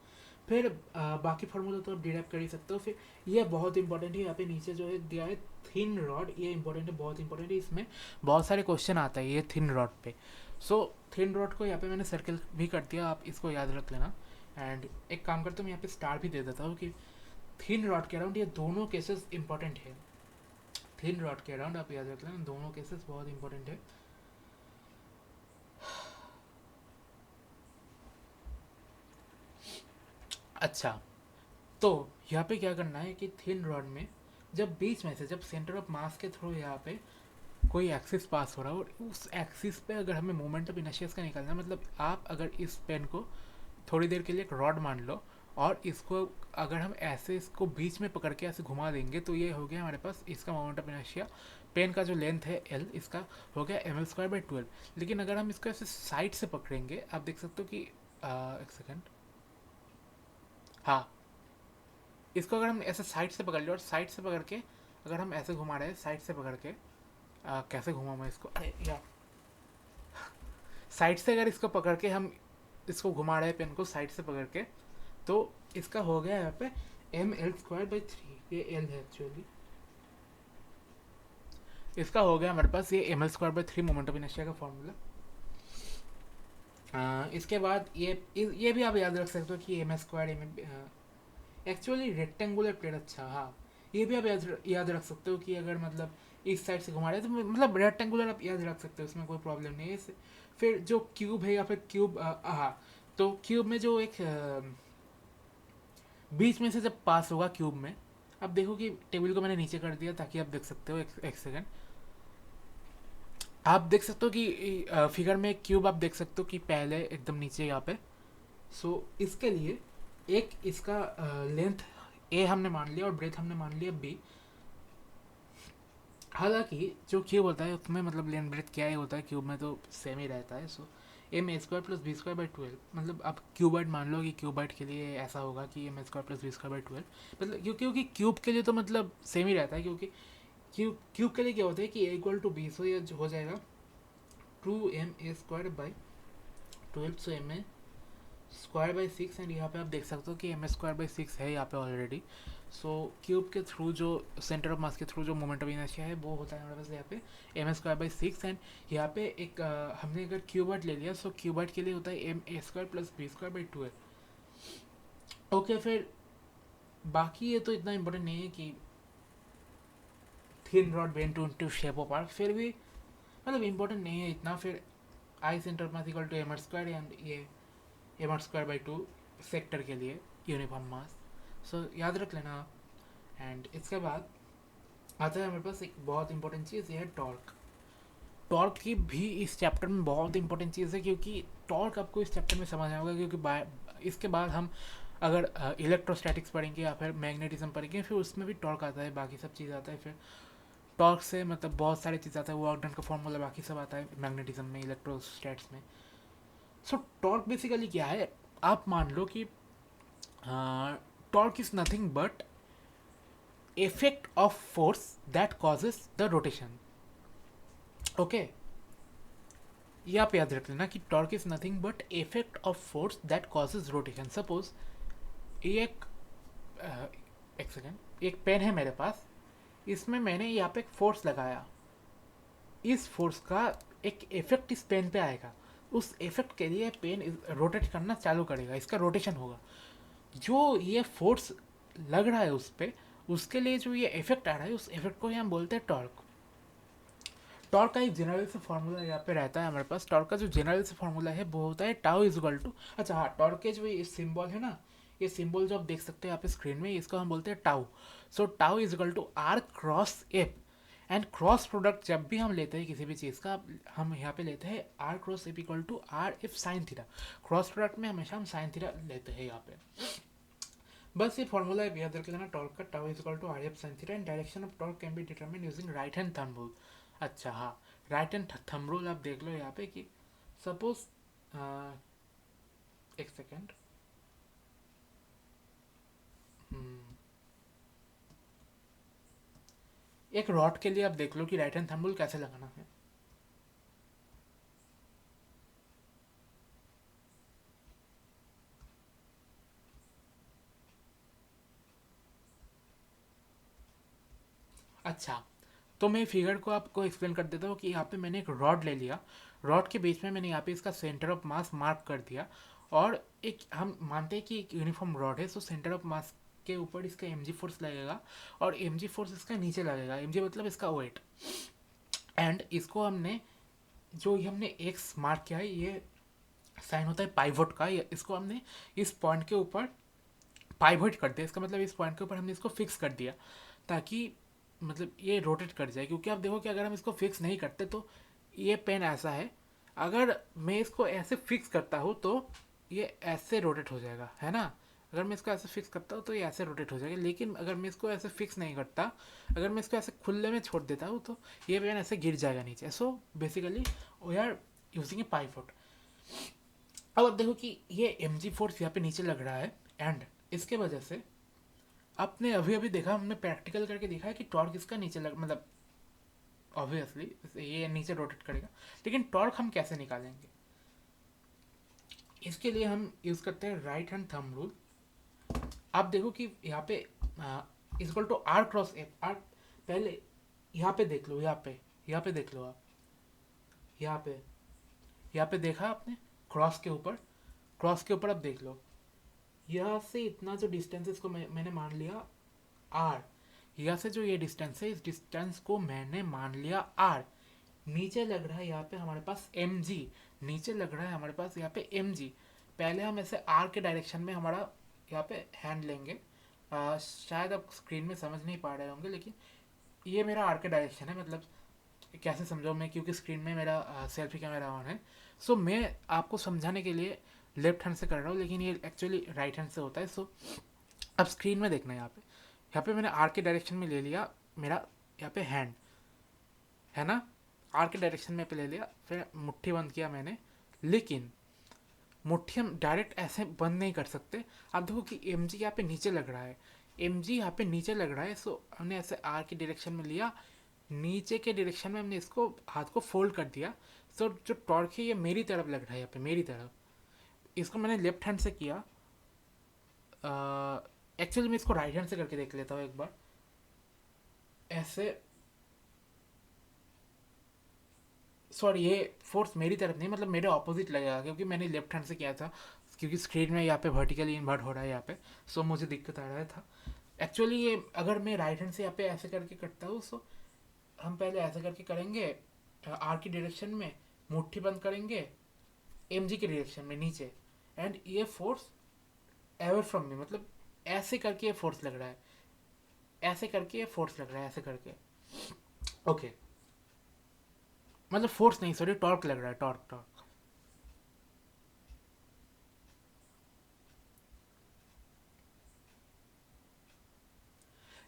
फिर बाकी फार्मूला तो आप डिराइव कर ही सकते हो। फिर ये बहुत इंपॉर्टेंट है, यहाँ पे नीचे जो है दिया है थिन रॉड, ये इंपॉर्टेंट है, बहुत इंपॉर्टेंट है, इसमें बहुत सारे क्वेश्चन आता है ये थिन रॉड पे। सो थिन रॉड को यहाँ पे मैंने सर्कल भी कर दिया, आप इसको याद रख लेना। एंड एक काम करता हूँ मैं यहाँ पे स्टार भी दे देता हूँ कि थिन रॉड के अराउंड ये दोनों केसेस इंपॉर्टेंट है। थिन रॉड के अराउंड आप याद रख लेना, दोनों केसेस बहुत इंपॉर्टेंट है। अच्छा, तो यहाँ पे क्या करना है कि थिन रॉड में जब बीच में से, जब सेंटर ऑफ मास के थ्रू यहाँ पे कोई एक्सिस पास हो रहा है, और उस एक्सिस पे अगर हमें मोमेंट ऑफ इनर्शिया का निकालना है, मतलब आप अगर इस पेन को थोड़ी देर के लिए एक रॉड मान लो और इसको अगर हम ऐसे इसको बीच में पकड़ के ऐसे घुमा देंगे तो ये हो गया हमारे पास इसका मोमेंट ऑफ इनर्शिया। पेन का जो लेंथ है एल, इसका हो गया ml²/12। लेकिन अगर हम इसको ऐसे साइड से पकड़ेंगे, आप देख सकते हो कि एक सेकेंड, हाँ, इसको अगर हम ऐसे साइड से पकड़ ले, और साइड से पकड़ के अगर हम ऐसे घुमा रहे हैं साइड से पकड़ के, कैसे घुमा मैं इसको, अरे या साइड से अगर इसको पकड़ के हम इसको घुमा रहे हैं पेन को साइड से पकड़ के, तो इसका हो गया यहाँ पे ml²/3, ये एल है एक्चुअली, इसका हो गया हमारे पास ये ml²/3 मोमेंट ऑफ इनर्शिया का फॉर्मूला। इसके बाद ये भी आप याद रख सकते हो कि m² एक्चुअली रेक्टेंगुलर प्लेट, अच्छा हाँ, ये भी आप याद रख सकते हो कि अगर मतलब इस साइड से घुमा रहे हैं तो मतलब रेक्टेंगुलर आप याद रख सकते हो, इसमें कोई प्रॉब्लम नहीं है इससे। फिर जो क्यूब है या फिर क्यूब, हाँ, तो क्यूब में जो एक बीच में से जब पास होगा क्यूब में, अब देखो कि टेबल को मैंने नीचे कर दिया ताकि आप देख सकते हो, एक सेकेंड। आप देख सकते हो कि फिगर में एक क्यूब आप देख सकते हो कि पहले एकदम नीचे यहाँ पे। सो इसके लिए एक इसका लेंथ ए हमने मान लिया और ब्रेथ हमने मान लिया बी। हालांकि जो क्यूब होता है उसमें मतलब लेंथ ब्रेथ क्या ही होता है, क्यूब में तो सेम ही रहता है। So M A square plus B square by 12, मतलब आप क्यूबाइट मान लो कि क्यूबाइट के लिए ऐसा होगा कि M A square plus B square by 12, मतलब क्योंकि क्यूब के लिए तो मतलब सेम ही रहता है, क्योंकि क्यूब के लिए क्या होता है कि A equal to B, so ये हो जाएगा 2ma² by 12, so M A square by 6, and यहाँ पे आप देख सकते हो कि एम ए स्क्वायर बाई 6 है यहाँ पे ऑलरेडी। सो क्यूब के थ्रू जो सेंटर ऑफ मास के थ्रू जो मोमेंट ऑफ इनर्शिया है वो होता है हमारे पास यहाँ पे M A square by 6, and यहाँ पे एक हमने अगर क्यूबर्ट ले लिया, सो क्यूबर्ट के लिए होता है M A square plus B square by 12। Okay, फिर बाकी ये तो इतना इम्पोर्टेंट नहीं है कि thin rod bent to shape of arc, फिर भी मतलब इम्पोर्टेंट नहीं है इतना। फिर I centre of mass equal to M R square, and ये M R square by 2 sector के लिए यूनिफॉर्म मास। सो याद रख लेना आप। एंड इसके बाद आता है हमारे पास एक बहुत इंपॉर्टेंट चीज़, ये है टॉर्क। टॉर्क की भी इस चैप्टर में बहुत इंपॉर्टेंट चीज़ है, क्योंकि टॉर्क आपको इस चैप्टर में समझ आएगा, क्योंकि इसके बाद हम अगर इलेक्ट्रोस्टैटिक्स पढ़ेंगे या फिर मैग्नेटिज्म पढ़ेंगे, फिर उसमें भी टॉर्क आता है, बाकी सब चीज़ आता है। फिर टॉर्क से मतलब बहुत सारी चीज़ आता है, वर्क डन का फॉर्मूला बाकी सब आता है मैग्नेटिज्म में, इलेक्ट्रोस्टैट्स में। सो टॉर्क बेसिकली क्या है, आप मान लो कि torque is nothing but effect of force that causes the rotation. Okay, ये आप याद रख लेना कि torque is nothing but effect of force that causes rotation. Suppose एक एक सेकेंड, एक पेन है मेरे पास, इसमें मैंने यहाँ पे एक फोर्स लगाया, इस फोर्स का एक इफेक्ट इस पेन पे आएगा, उस इफेक्ट के लिए पेन रोटेट करना चालू करेगा, इसका रोटेशन होगा। जो ये फोर्स लग रहा है उस पर, उसके लिए जो ये इफेक्ट आ रहा है, उस इफेक्ट को ही हम बोलते हैं टॉर्क। टॉर्क का एक जनरल से फार्मूला यहाँ पे रहता है हमारे पास। टॉर्क का जो जनरल से फार्मूला है वो होता है टाउ इज इक्वल टू, अच्छा हाँ, टॉर्क के जो ये सिंबल है ना, ये सिंबल जो आप देख सकते हैं यहाँ पे स्क्रीन में, इसको हम बोलते हैं tau. So tau is equal to R cross F, and cross product जब भी हम लेते हैं किसी भी चीज़ का, हम यहाँ पे लेते हैं R cross F equal to R F sine theta. Cross product में हमेशा हम साइन थीटा लेते हैं यहाँ पे। बस ये फॉर्मूला है, याद रख लेना टॉर्क का, tau is equal to R F sine theta, and direction of torque can be determine using right hand thumb rule. अच्छा हाँ, राइट हैंड थंब रूल आप देख लो यहाँ पे कि सपोज एक सेकेंड, एक रॉड के लिए आप देख लो कि राइट हैंड थंब रूल कैसे लगाना है। अच्छा, तो मैं फिगर को आपको एक्सप्लेन कर देता हूँ कि यहाँ पे मैंने एक रॉड ले लिया, रॉड के बीच में मैंने यहाँ पे इसका सेंटर ऑफ मास मार्क कर दिया, और एक हम मानते हैं कि एक यूनिफॉर्म रॉड है, सो सेंटर ऑफ मास के ऊपर इसका एम जी फोर्स लगेगा, और एम जी फोर्स इसका नीचे लगेगा, एम जी मतलब इसका वेट। एंड इसको हमने जो हमने एक्स मार्क किया है, ये साइन होता है पाइवोट का, इसको हमने इस पॉइंट के ऊपर पाइवोट कर दिया, इसका मतलब इस पॉइंट के ऊपर हमने इसको फिक्स कर दिया ताकि मतलब ये रोटेट कर जाए। क्योंकि आप देखो कि अगर हम इसको फिक्स नहीं करते तो ये पेन ऐसा है, अगर मैं इसको ऐसे फिक्स करता हूँ तो ये ऐसे रोटेट हो जाएगा, है ना। अगर मैं इसको ऐसे फिक्स करता हूँ तो ये ऐसे रोटेट हो जाएगा, लेकिन अगर मैं इसको ऐसे फिक्स नहीं करता, अगर मैं इसको ऐसे खुले में छोड़ देता हूँ तो ये पेन ऐसे गिर जाएगा नीचे। So basically we are using a pivot. अब आप देखो कि ये एम जी फोर्स यहाँ पे नीचे लग रहा है, एंड इसके वजह से आपने अभी अभी देखा, हमने प्रैक्टिकल करके देखा है कि टॉर्क इसका नीचे लग मतलब ऑब्वियसली ये नीचे रोटेट करेगा, लेकिन टॉर्क हम कैसे निकालेंगे, इसके लिए हम यूज़ करते हैं राइट हैंड थंब रूल। आप देखो कि यहाँ पे equal to R cross F, R पहले यहाँ पे देख लो, यहाँ पे देख लो आप, यहाँ पे देखा आपने, क्रॉस के ऊपर, आप देख लो, यहाँ से इतना जो डिस्टेंस है इसको मैंने मान लिया आर, यहाँ से जो ये डिस्टेंस है, इस डिस्टेंस को मैंने मान लिया r। नीचे लग रहा है यहाँ पे हमारे पास mg, नीचे लग रहा है हमारे पास यहाँ पे mg। पहले हम ऐसे r के डायरेक्शन में हमारा यहाँ पे हैंड लेंगे। शायद आप स्क्रीन में समझ नहीं पा रहे होंगे, लेकिन ये मेरा r के डायरेक्शन है। मतलब कैसे समझाऊँ मैं, क्योंकि स्क्रीन में मेरा सेल्फी कैमरा ऑन है। सो मैं आपको समझाने के लिए लेफ्ट हैंड से कर रहा हूँ, लेकिन ये एक्चुअली राइट हैंड से होता है। सो अब स्क्रीन में देखना है, यहाँ पे मैंने आर के डायरेक्शन में ले लिया मेरा यहाँ पे हैंड, है ना। आर के डायरेक्शन में पे ले लिया, फिर मुट्ठी बंद किया मैंने। लेकिन मुट्ठी हम डायरेक्ट ऐसे बंद नहीं कर सकते। आप देखो कि एम जी यहाँ पे नीचे लग रहा है, एम जी यहाँ पे नीचे लग रहा है। सो हमने ऐसे आर के डायरेक्शन में लिया, नीचे के डायरेक्शन में हमने इसको हाथ को फोल्ड कर दिया। सो जो टॉर्क है ये मेरी तरफ लग रहा है, यहाँ पे मेरी तरफ। इसको मैंने लेफ्ट हैंड से किया। एक्चुअली मैं इसको राइट हैंड से करके देख लेता हूँ एक बार। ऐसे, सॉरी, ये फोर्स मेरी तरफ नहीं, मतलब मेरे ऑपोजिट लगेगा, क्योंकि मैंने लेफ्ट हैंड से किया था। क्योंकि स्क्रीन में यहाँ पे वर्टिकली इन्वर्ट हो रहा है यहाँ पे, सो मुझे दिक्कत आ रहा था। एक्चुअली ये अगर मैं राइट हैंड से यहाँ पे ऐसे करके करता हूँ, सो हम पहले ऐसे करके करेंगे आर की डायरेक्शन में, मुट्ठी बंद करेंगे एम जी के डायरेक्शन में नीचे, एंड ये फोर्स एवर फ्रॉम मी, मतलब ऐसे करके ये फोर्स लग रहा है, ऐसे करके ये फोर्स लग रहा है, ऐसे करके। ओके, मतलब फोर्स नहीं, सॉरी, टॉर्क लग रहा है, टॉर्क टॉर्क।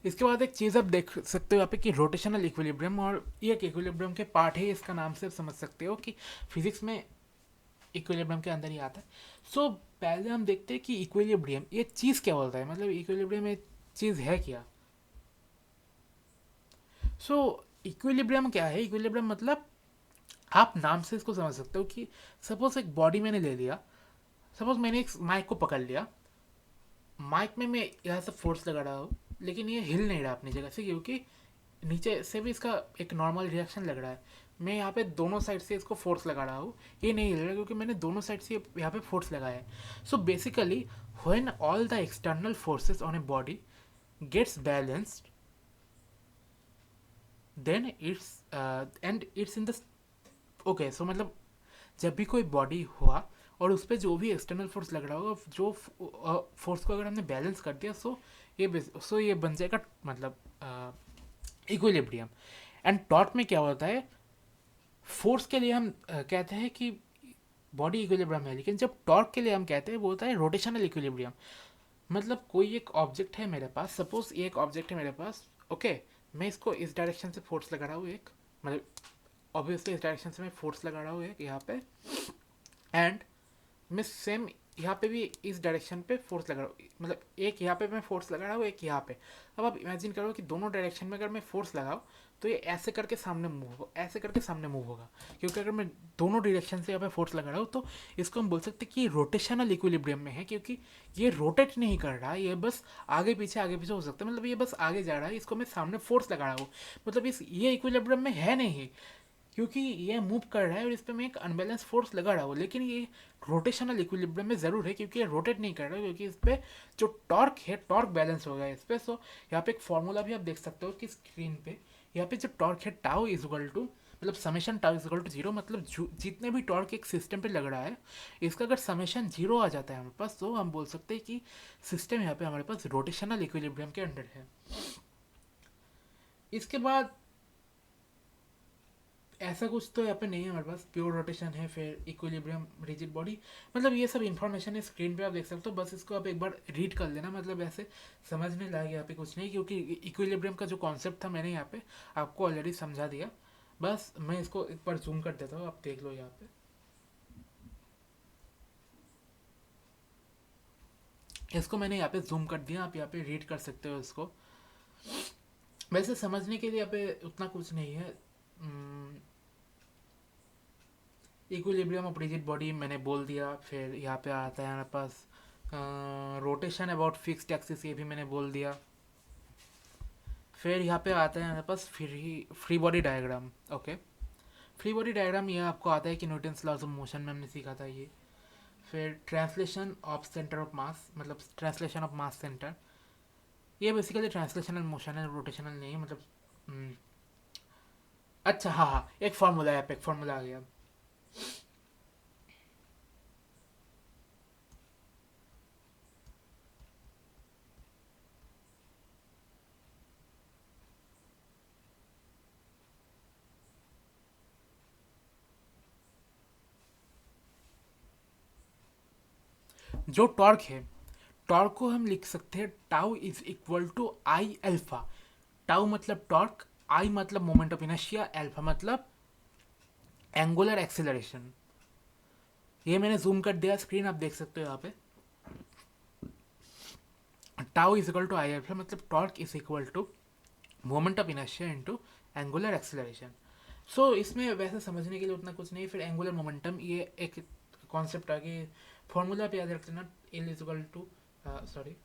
इसके बाद एक चीज़ आप देख सकते हो यहाँ पे कि रोटेशनल इक्विलिब्रियम, और ये एक इक्विलिब्रियम के पार्ट है, इसका नाम से समझ सकते हो कि फिजिक्स में इक्विलिब्रियम के अंदर ही आता है। सो पहले हम देखते हैं कि इक्विलिब्रियम ये चीज़ क्या बोलता है, मतलब इक्विलिब्रियम ये चीज़ है क्या। सो इक्विलिब्रियम क्या है, इक्विलिब्रियम मतलब आप नाम से इसको समझ सकते हो कि सपोज एक बॉडी मैंने ले लिया, सपोज मैंने एक माइक को पकड़ लिया, माइक में मैं यहाँ से फोर्स लगा रहा हूँ, लेकिन ये हिल नहीं रहा अपनी जगह से, क्योंकि नीचे से भी इसका एक नॉर्मल रिएक्शन लग रहा है। मैं यहाँ पे दोनों साइड से इसको फोर्स लगा रहा हूँ, ये नहीं हिल रहा क्योंकि मैंने दोनों साइड से यहाँ पे फोर्स लगाया है। So basically when all the external forces on a body gets balanced, then it's and it's in the, okay, so मतलब जब भी कोई बॉडी हुआ और उस पर जो भी एक्सटर्नल फोर्स लग रहा होगा, जो फोर्स को अगर हमने बैलेंस कर दिया, सो ये बन जाएगा मतलब इक्विलिब्रियम। एंड टॉर्क में क्या होता है, फोर्स के लिए हम कहते हैं कि बॉडी इक्विलिब्रियम है, लेकिन जब टॉर्क के लिए हम कहते हैं वो होता है रोटेशनल इक्विलिब्रियम। मतलब कोई एक ऑब्जेक्ट है मेरे पास, सपोज ये एक ऑब्जेक्ट है मेरे पास, ओके, मैं इसको इस डायरेक्शन से फोर्स लगा रहा हूँ एक, मतलब ऑब्वियसली इस डायरेक्शन से मैं फोर्स लगा रहा हूँ एक यहाँ पे, एंड मैं सेम यहाँ पे भी इस डायरेक्शन पे फोर्स लगा रहा हूँ, मतलब एक यहाँ पे मैं फोर्स लगा रहा हूँ, एक यहाँ पे। अब आप इमेजिन करो कि दोनों डायरेक्शन में अगर मैं फोर्स लगाऊँ तो ये ऐसे करके सामने मूव होगा, ऐसे करके सामने मूव होगा, क्योंकि अगर मैं दोनों डायरेक्शन से यहाँ पे फोर्स लगा रहा हूँ तो इसको हम बोल सकते हैं कि ये रोटेशनल इक्विलिब्रियम में है, क्योंकि ये रोटेट नहीं कर रहा है, ये बस आगे पीछे हो सकता है, मतलब ये बस आगे जा रहा है, इसको मैं सामने फोर्स लगा रहा हूँ, मतलब इस ये इक्विलिब्रियम में है नहीं, क्योंकि ये मूव कर रहा है और इस पर मैं एक अनबैलेंस फोर्स लगा रहा हूँ। लेकिन ये रोटेशनल इक्विलिब्रियम में ज़रूर है, क्योंकि ये रोटेट नहीं कर रहा है, क्योंकि इस पर जो टॉर्क है, टॉर्क बैलेंस हो गया है इस पर। सो यहाँ पे एक फॉर्मूला भी आप देख सकते हो कि स्क्रीन पे, यहाँ पे जो टॉर्क है टाउ इज इक्वल टू, मतलब summation tau is equal to zero, मतलब जितने भी टॉर्क एक सिस्टम पे लग रहा है, इसका अगर समेशन जीरो आ जाता है हमारे पास, तो हम बोल सकते हैं कि सिस्टम यहाँ पे हमारे पास रोटेशनल इक्विलिब्रियम के अंडर है। इसके बाद ऐसा कुछ तो यहाँ पे नहीं है हमारे पास, प्योर रोटेशन है, फिर इक्विलिब्रियम, रिजिड बॉडी, मतलब ये सब इन्फॉर्मेशन है स्क्रीन पे आप देख सकते हो, बस इसको आप एक बार रीड कर लेना, मतलब ऐसे समझने लायक यहाँ पे कुछ नहीं, क्योंकि इक्विलिब्रियम का जो कॉन्सेप्ट था मैंने यहाँ पे आपको ऑलरेडी समझा दिया। बस मैं इसको एक बार जूम कर देता हूँ, आप देख लो यहाँ पे, इसको मैंने यहाँ पे जूम कर दिया, आप यहाँ पे रीड कर सकते हो इसको। वैसे समझने के लिए यहाँ पे उतना कुछ नहीं है। इक्विलिब्रियम ऑफ रिजिड बॉडी मैंने बोल दिया, फिर यहाँ पे आता है हमारे पास रोटेशन अबाउट फिक्स्ड एक्सिस, ये भी मैंने बोल दिया। फिर यहाँ पे आता है हमारे पास free body diagram, okay, free body diagram ये आपको आता है कि न्यूटन्स लॉज ऑफ मोशन में हमने सीखा था ये। फिर ट्रांसलेशन ऑफ सेंटर ऑफ मास, मतलब ट्रांसलेशन ऑफ मास सेंटर, ये बेसिकली ट्रांसलेशनल मोशन है, रोटेशनल नहीं है, मतलब अच्छा हाँ हाँ, एक फार्मूला है, एक फार्मूला आ गया। जो टॉर्क है, टॉर्क को हम लिख सकते हैं tau is equal to I alpha. Tau मतलब टॉर्क, आई मतलब मोमेंट ऑफ इनर्शिया, अल्फा मतलब एंगुलर एक्सेलरेशन। ये मैंने जूम कर दिया स्क्रीन, आप देख सकते हो यहाँ पे। Tau is equal to I alpha मतलब torque is equal to moment of inertia into angular acceleration. So इसमें वैसे समझने के लिए उतना कुछ नहीं, फिर एंगुलर मोमेंटम ये एक कॉन्सेप्ट आ गई। फॉर्मूला पे याद रखते ना, L is equal to, sorry,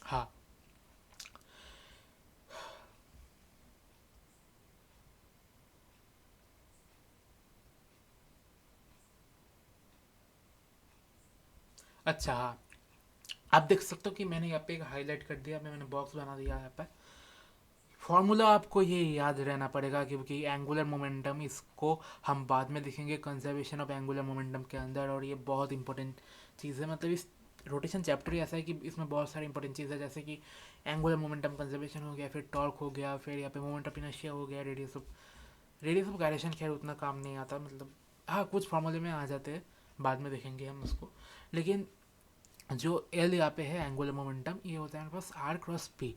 हाँ अच्छा हाँ, आप देख सकते हो कि मैंने यहाँ पे एक हाईलाइट कर दिया, मैंने बॉक्स बना दिया यहाँ पे। फॉर्मूला आपको ये याद रहना पड़ेगा क्योंकि एंगुलर मोमेंटम, इसको हम बाद में देखेंगे कंजर्वेशन ऑफ एंगुलर मोमेंटम के अंदर, और ये बहुत इंपॉर्टेंट चीज़ है। मतलब इस रोटेशन चैप्टर ही ऐसा है कि इसमें बहुत सारी इंपॉर्टेंट चीज़ है, जैसे कि एंगुलर मोमेंटम कंजर्वेशन हो गया, फिर टॉर्क हो गया, फिर यहाँ पे मोमेंट ऑफ इनर्शिया हो गया, रेडियस ऑफ गायरेशन खैर उतना काम नहीं आता, मतलब हाँ कुछ फार्मूले में आ जाते हैं, बाद में देखेंगे हम उसको। लेकिन जो एल यहाँ पे है एंगुलर मोमेंटम, ये होता है हमारे पास R cross P.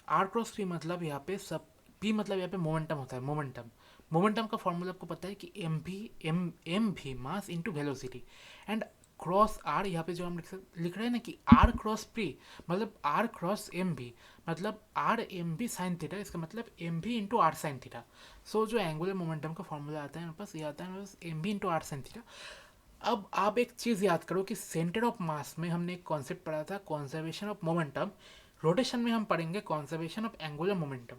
R cross P मतलब यहाँ पे सब, पी मतलब यहाँ पे मोमेंटम होता है, मोमेंटम। मोमेंटम का फॉर्मूला आपको पता है कि M V mass into velocity, and cross R, यहाँ पे जो हम लिख रहे हैं ना कि आर क्रॉस पी मतलब आर क्रॉस एम भी, मतलब R M V sine theta, इसका मतलब M V into R sine theta. So जो एंगुलर मोमेंटम का फॉर्मूला आता है मेरे पास, ये आता है मेरे पास M V into R sine theta. अब आप एक चीज़ याद करो कि सेंटर ऑफ मास में हमने एक कॉन्सेप्ट पढ़ा था, कॉन्जर्वेशन ऑफ मोमेंटम। रोटेशन में हम पढ़ेंगे कॉन्जर्वेशन ऑफ एंगुलर मोमेंटम।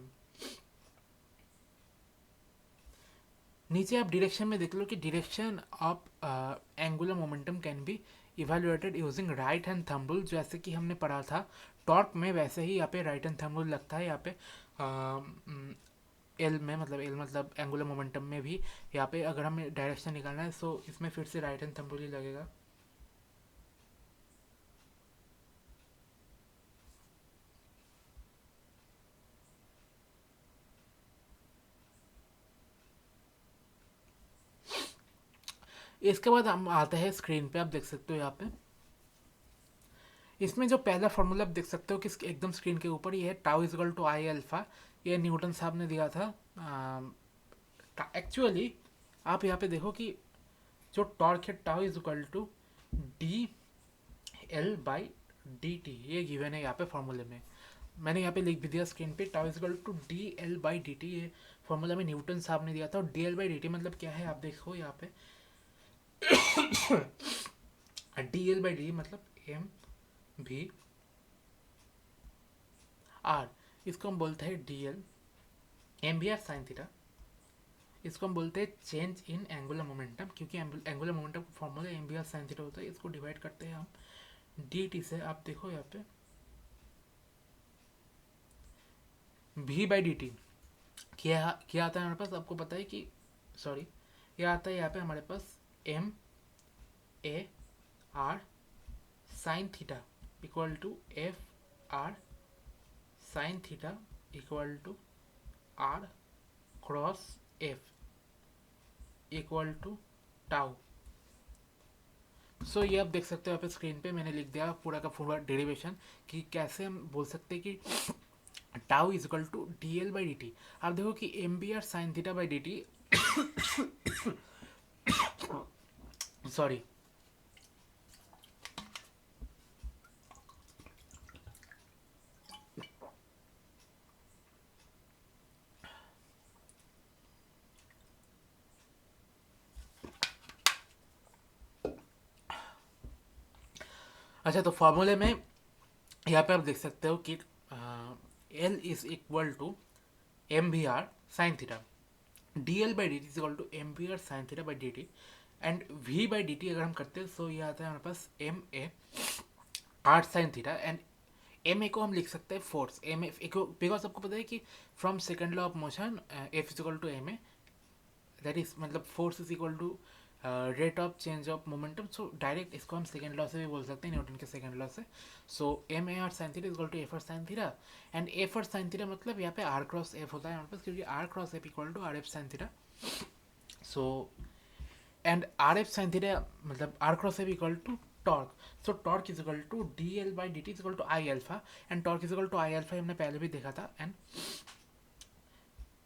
नीचे आप डायरेक्शन में देख लो कि direction of angular momentum can be evaluated using right hand thumb rule, जैसे कि हमने पढ़ा था टॉर्क में, वैसे ही यहाँ पे राइट हैंड थंब रूल लगता है यहाँ पे। एल में, मतलब एल मतलब एंगुलर मोमेंटम में भी यहाँ पे अगर हमें डायरेक्शन निकालना है, सो इसमें फिर से राइट हैंड थंब रूल ही लगेगा। इसके बाद हम आते हैं स्क्रीन पे, आप देख सकते हो यहाँ पे। इसमें जो पहला फॉर्मूला आप देख सकते हो कि एकदम स्क्रीन के ऊपर, ये है tau is equal to I alpha. ये न्यूटन साहब ने दिया था। एक्चुअली आप यहाँ पे देखो कि जो टॉर्क है tau is equal to D L by D T, ये गिवन है यहाँ पे फॉर्मूले में। मैंने यहाँ पे लिख भी दिया स्क्रीन पे, tau is equal to D L by D T, ये फॉर्मूला में न्यूटन साहब ने दिया था। और D L by D T मतलब क्या है आप देखो यहाँ पे, डी एल बाई डी मतलब एम भी आर, इसको हम बोलते हैं डी एल, एम भी आर साइन थीटा। इसको हम बोलते हैं चेंज इन एंगुलर मोमेंटम, क्योंकि एंगुलर मोमेंटम का formula M B R sine theta होता है। इसको डिवाइड करते हैं हम डी टी से, आप देखो यहाँ पे भी बाई डी टी क्या आता है हमारे पास, आपको पता है कि, सॉरी, ये आता है यहाँ पे हमारे पास M A R sine theta equal to F R sine theta equal to R cross F equal to tau. So ये आप देख सकते हो यहाँ पे स्क्रीन पे मैंने लिख दिया पूरा का पूरा डेरिवेशन, कि कैसे हम बोल सकते हैं कि tau is equal to D L by D T. आप देखो कि M B R sine theta by D T, sorry, अच्छा तो फॉर्मूले में यहाँ पे आप देख सकते हो कि L is equal to M भी R sine theta. D L by D T is equal to M V R sine theta by D T, and V by D T अगर हम करते हैं तो ये आता है हमारे पास M A R sine theta, and M A को हम लिख सकते हैं फोर्स एम ए को, बिकॉज आपको पता है कि from second law of motion F is equal to M A, that is मतलब force is equal to rate of change of momentum. So direct इसको हम सेकेंड लॉ से भी बोल सकते हैं, न्यूटन के सेकेंड लॉ से। So M A R sine theta is equal to F R sine theta, and F R sine theta मतलब यहाँ पे आर क्रॉस एफ होता है हमारे पास, क्योंकि R cross F equal to R F sine theta. So and R F sine theta मतलब R cross F equal to torque. So torque is equal to D L by D T is equal to I alpha, and torque is equal to I alpha हमने पहले भी देखा था। एंड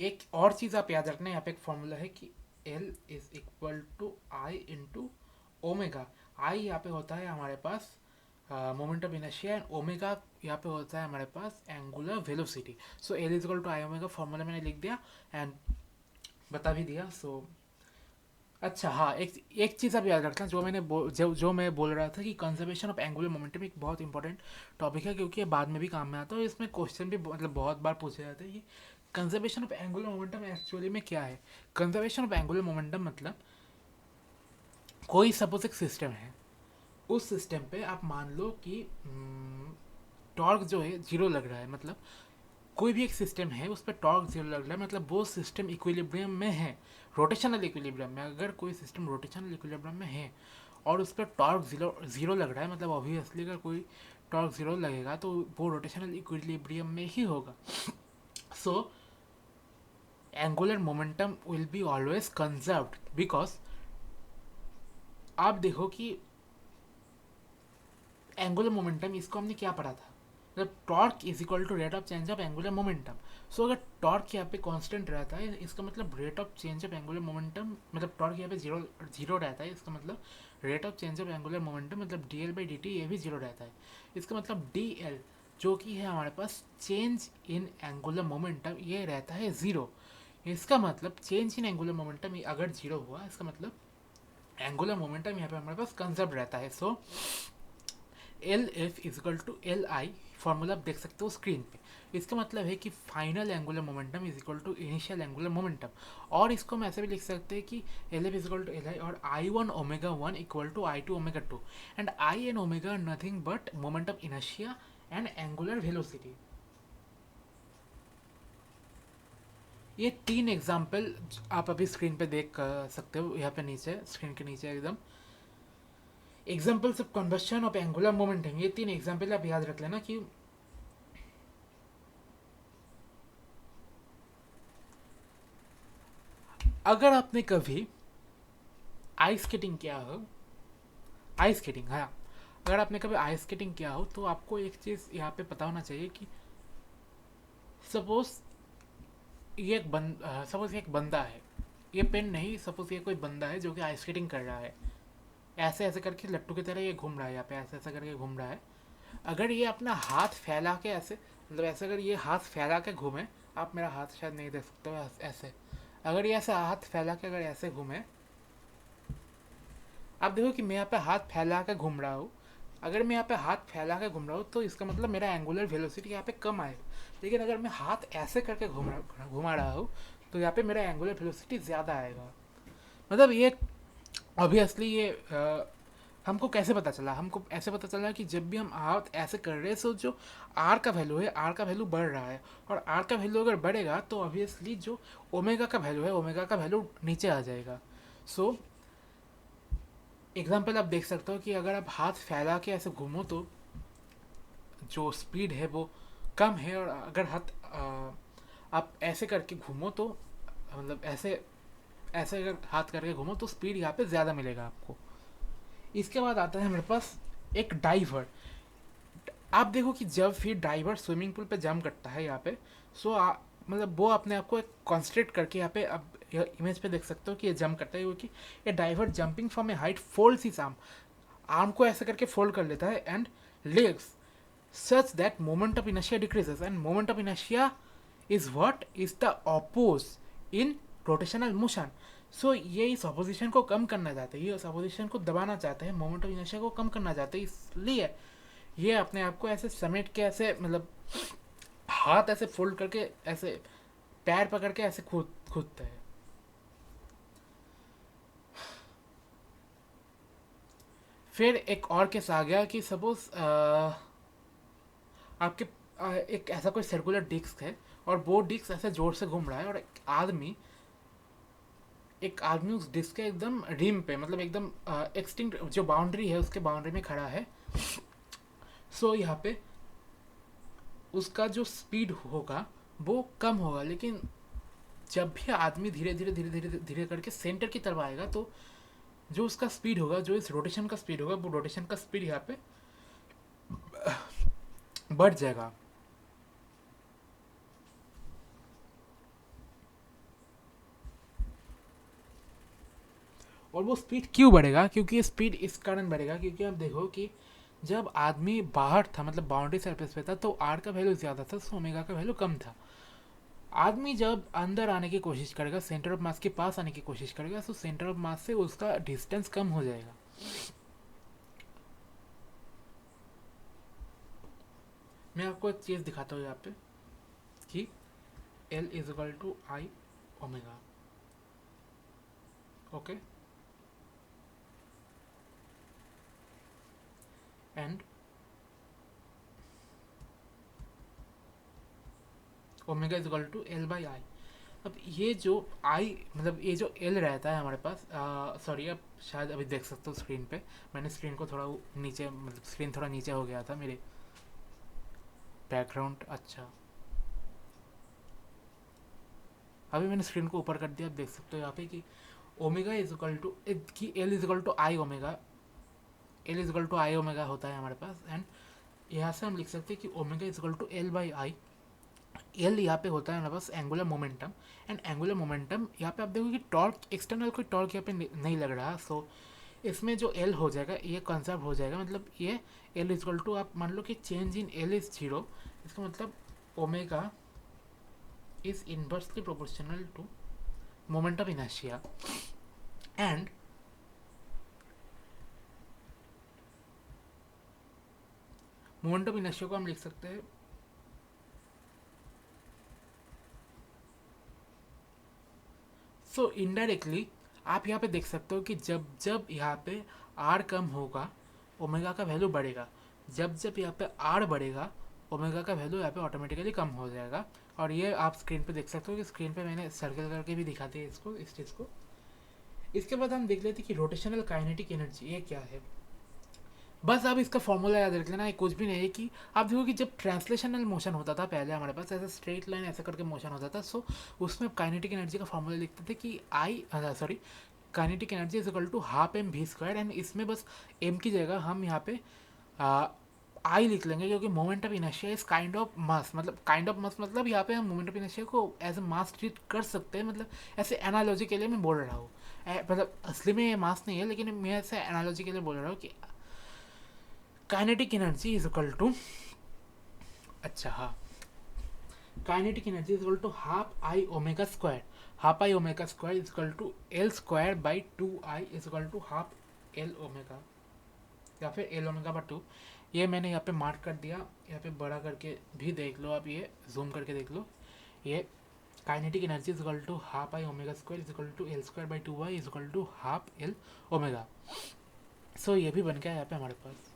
एक और चीज़ आप याद रखना है, यहाँ पे एक फॉर्मूला है कि L is equal to I into omega. I यहाँ पे होता है हमारे पास moment of inertia, and omega यहाँ पे होता है हमारे पास angular velocity. So L is equal to I omega formula मैंने लिख दिया एंड बता भी दिया। सो अच्छा हाँ, एक चीज़ आप याद रखना, जो मैं बोल रहा था कि कंजर्वेशन ऑफ एंगुलर मोमेंटम एक बहुत इंपॉर्टेंट टॉपिक है, क्योंकि ये बाद में भी काम में आता है और इसमें क्वेश्चन भी मतलब बहुत बार पूछे जाते हैं कि conservation of angular momentum actually में क्या है। कंजर्वेशन ऑफ एंगुलर मोमेंटम मतलब कोई सपोज एक सिस्टम है, उस सिस्टम पे आप मान लो कि टॉर्क जो है जीरो लग रहा है, मतलब कोई भी एक सिस्टम है उस पर टॉर्क जीरो लग रहा है, मतलब वो सिस्टम इक्विलिब्रियम में है, रोटेशनल इक्विलिब्रियम में। अगर कोई सिस्टम रोटेशनल इक्विलिब्रियम में है और उस पर टॉर्क जीरो लग रहा है, मतलब ऑब्वियसली अगर कोई टॉर्क जीरो लगेगा तो वो रोटेशनल इक्विलिब्रियम में ही होगा। So angular momentum will be always conserved, because आप देखो कि एंगुलर मोमेंटम इसको हमने क्या पढ़ा था, मतलब torque is equal to rate of change of angular momentum. So अगर टॉर्क यहाँ पे कांस्टेंट रहता है, इसका मतलब rate of change of angular momentum, मतलब टॉर्क यहाँ पे जीरो रहता है, इसका मतलब rate of change of angular momentum मतलब D L by D T ये भी जीरो रहता है। इसका मतलब डी एल जो कि है हमारे पास चेंज इन एंगुलर मोमेंटम, ये रहता है ज़ीरो। इसका मतलब चेंज इन एंगुलर मोमेंटम अगर जीरो हुआ, इसका मतलब एंगुलर मोमेंटम यहाँ पे हमारे पास कंजर्व रहता है। So L F is equal to L I, formula आप देख सकते हो स्क्रीन पे। इसका मतलब है कि final angular momentum is equal to initial angular momentum, और इसको हम ऐसे भी लिख सकते हैं कि L F is equal to L I और I one omega one equal to I two omega two, and I and omega nothing but moment of inertia and angular velocity. ये तीन एग्जाम्पल आप अभी स्क्रीन पे देख सकते हो, यहाँ पे नीचे स्क्रीन के नीचे एकदम examples of conversion of angular momentum. ये तीन एग्जाम्पल आप याद रख लेना कि अगर आपने कभी आइस स्केटिंग किया हो, आइस स्केटिंग हाँ, अगर आपने कभी आइस स्केटिंग किया हो तो आपको एक चीज़ यहाँ पे पता होना चाहिए कि सपोज सपोज एक बंदा है, ये पेन नहीं, सपोज ये कोई बंदा है जो कि आइस स्केटिंग कर रहा है, ऐसे ऐसे करके लट्टू की तरह ये घूम रहा है, यहाँ पे ऐसे ऐसे करके घूम रहा है। अगर ये अपना हाथ फैला के ऐसे, मतलब ऐसे अगर ये हाथ फैला के घूमे, आप मेरा हाथ शायद नहीं देख सकते हो, ऐसे अगर ये ऐसे हाथ फैला के अगर ऐसे घूमे, आप देखो कि मैं यहाँ पे हाथ फैला के घूम रहा हूँ। अगर मैं यहाँ पे हाथ फैला के घूम रहा हूँ तो इसका मतलब मेरा एंगुलर वेलोसिटी यहाँ पे कम आएगा, लेकिन अगर मैं हाथ ऐसे करके घुमा रहा हूँ तो यहाँ पे मेरा एंगुलर वेलोसिटी ज़्यादा आएगा। मतलब ये ऑब्वियसली ये हमको कैसे पता चला, हमको ऐसे पता चला कि जब भी हम हाथ ऐसे कर रहे हैं तो जो आर का वैल्यू है, आर का वैल्यू बढ़ रहा है, और आर का वैल्यू अगर बढ़ेगा तो ऑब्वियसली जो ओमेगा का वैल्यू है, ओमेगा का वैल्यू नीचे आ जाएगा। सो एग्जाम्पल आप देख सकते हो कि अगर आप हाथ फैला के ऐसे घूमो तो जो स्पीड है वो कम है, और अगर आप ऐसे करके घूमो तो मतलब ऐसे ऐसे अगर हाथ करके घूमो तो स्पीड यहाँ पे ज़्यादा मिलेगा आपको। इसके बाद आता है हमारे पास एक डाइवर। आप देखो कि जब फिर डाइवर स्विमिंग पूल पे जंप करता है यहाँ पे, सो मतलब वो अपने आप को एक कॉन्सेंट्रेट करके यहाँ पे अब इमेज पे देख सकते हो कि ये जंप करता है, क्योंकि ये diver jumping from a height folds his arm को ऐसे करके फोल्ड कर लेता है and legs such that moment of inertia decreases, and moment of inertia is what is the oppose in rotational motion. So ये इस अपोजिशन को कम करना चाहते हैं, ये इस अपोजिशन को दबाना चाहते हैं, मोमेंट ऑफ इनर्शिया को कम करना चाहते हैं, इसलिए ये अपने आप को ऐसे समेट के ऐसे मतलब हाथ ऐसे फोल्ड करके ऐसे पैर पकड़ के ऐसे कूदते हैं। फिर एक और केस आ गया कि सपोज आपके एक ऐसा कोई सर्कुलर डिस्क है और वो डिस्क ऐसे जोर से घूम रहा है और एक आदमी उस डिस्क के एकदम रिम पे, मतलब एकदम एक्सटिंक्ट जो बाउंड्री है उसके बाउंड्री में खड़ा है। सो यहाँ पे उसका जो स्पीड होगा वो कम होगा, लेकिन जब भी आदमी धीरे धीरे धीरे धीरे धीरे करके सेंटर की तरफ आएगा तो जो उसका स्पीड होगा, जो इस रोटेशन का स्पीड होगा, वो रोटेशन का स्पीड यहाँ पे बढ़ जाएगा। और वो स्पीड क्यों बढ़ेगा? क्योंकि ये स्पीड इस कारण बढ़ेगा क्योंकि आप देखो कि जब आदमी बाहर था, मतलब बाउंड्री सरफेस पे था, तो आर का वैल्यू ज़्यादा था, सो ओमेगा का वैल्यू कम था। आदमी जब अंदर आने की कोशिश करेगा, सेंटर ऑफ मास के पास आने की कोशिश करेगा, तो सेंटर ऑफ मास से उसका डिस्टेंस कम हो जाएगा। मैं आपको एक चीज़ दिखाता हूँ यहाँ पे कि L is equal to I omega. Okay, and omega is equal to L by I. अब ये जो आई, मतलब ये जो एल रहता है हमारे पास, सॉरी, अब शायद अभी देख सकते हो स्क्रीन पे, मैंने स्क्रीन को थोड़ा नीचे, मतलब स्क्रीन थोड़ा नीचे हो गया था मेरे बैकग्राउंड। अच्छा, अभी मैंने स्क्रीन को ऊपर कर दिया, आप देख सकते हो यहाँ पे कि ओमेगा इज इक्वल टू, कि L is equal to I omega, L is equal to I omega होता है हमारे पास। एंड यहाँ से हम लिख सकते हैं कि omega is equal to L by I. L यहाँ पे होता है हमारे पास angular momentum, and angular momentum यहाँ पे आप देखो कि टॉर्क, एक्सटर्नल कोई टॉर्क यहाँ पे नहीं लग रहा। सो इसमें जो एल हो जाएगा ये कंजर्व हो जाएगा, मतलब ये एल इजक्वल टू, आप मान लो कि change in L is zero, इसका मतलब omega is inversely proportional to moment of inertia. And moment of inertia को हम लिख सकते हैं सो इनडायरेक्टली आप यहाँ पे देख सकते हो कि जब जब यहाँ पे आर कम होगा ओमेगा का वैल्यू बढ़ेगा, जब जब यहाँ पे आर बढ़ेगा ओमेगा का वैल्यू यहाँ पे ऑटोमेटिकली कम हो जाएगा। और ये आप स्क्रीन पे देख सकते हो कि स्क्रीन पे मैंने सर्कल करके भी दिखाती है इसको, इस चीज़ को। इसके बाद हम देख लेते हैं कि रोटेशनल काइनेटिक एनर्जी ये क्या है। बस आप इसका फॉर्मूला याद रख लेना, ये कुछ भी नहीं है कि आप देखो कि जब ट्रांसलेशनल मोशन होता था पहले हमारे पास, ऐसा स्ट्रेट लाइन ऐसा करके मोशन होता था, सो उसमें काइनेटिक एनर्जी का फॉर्मूला लिखते थे कि sorry, kinetic energy is equal to half M V square. And इसमें बस एम की जगह हम यहाँ पे आई लिख लेंगे क्योंकि moment of inertia is kind of mass, मतलब काइंड ऑफ मास, मतलब यहाँ पे हम मोमेंट ऑफ इनर्शिया को एज ए मास ट्रीट कर सकते हैं, मतलब ऐसे एनालॉजी के लिए मैं बोल रहा हूँ। मतलब असली में ये मास नहीं है, लेकिन मैं ऐसे एनालॉजी के लिए बोल रहा हूँ कि kinetic energy is equal to, अच्छा हाँ, kinetic energy is equal to half I omega square, half I omega square is equal to L square by two I is equal to half L omega, या फिर एल ओमेगा बाई टू। ये मैंने यहाँ पे मार्क कर दिया, यहाँ पे बड़ा करके भी देख लो आप, ये जूम करके देख लो। ये kinetic energy is equal to half I omega square is equal to L square by two I is equal to half L omega. So ये भी बन गया यहाँ पे हमारे पास।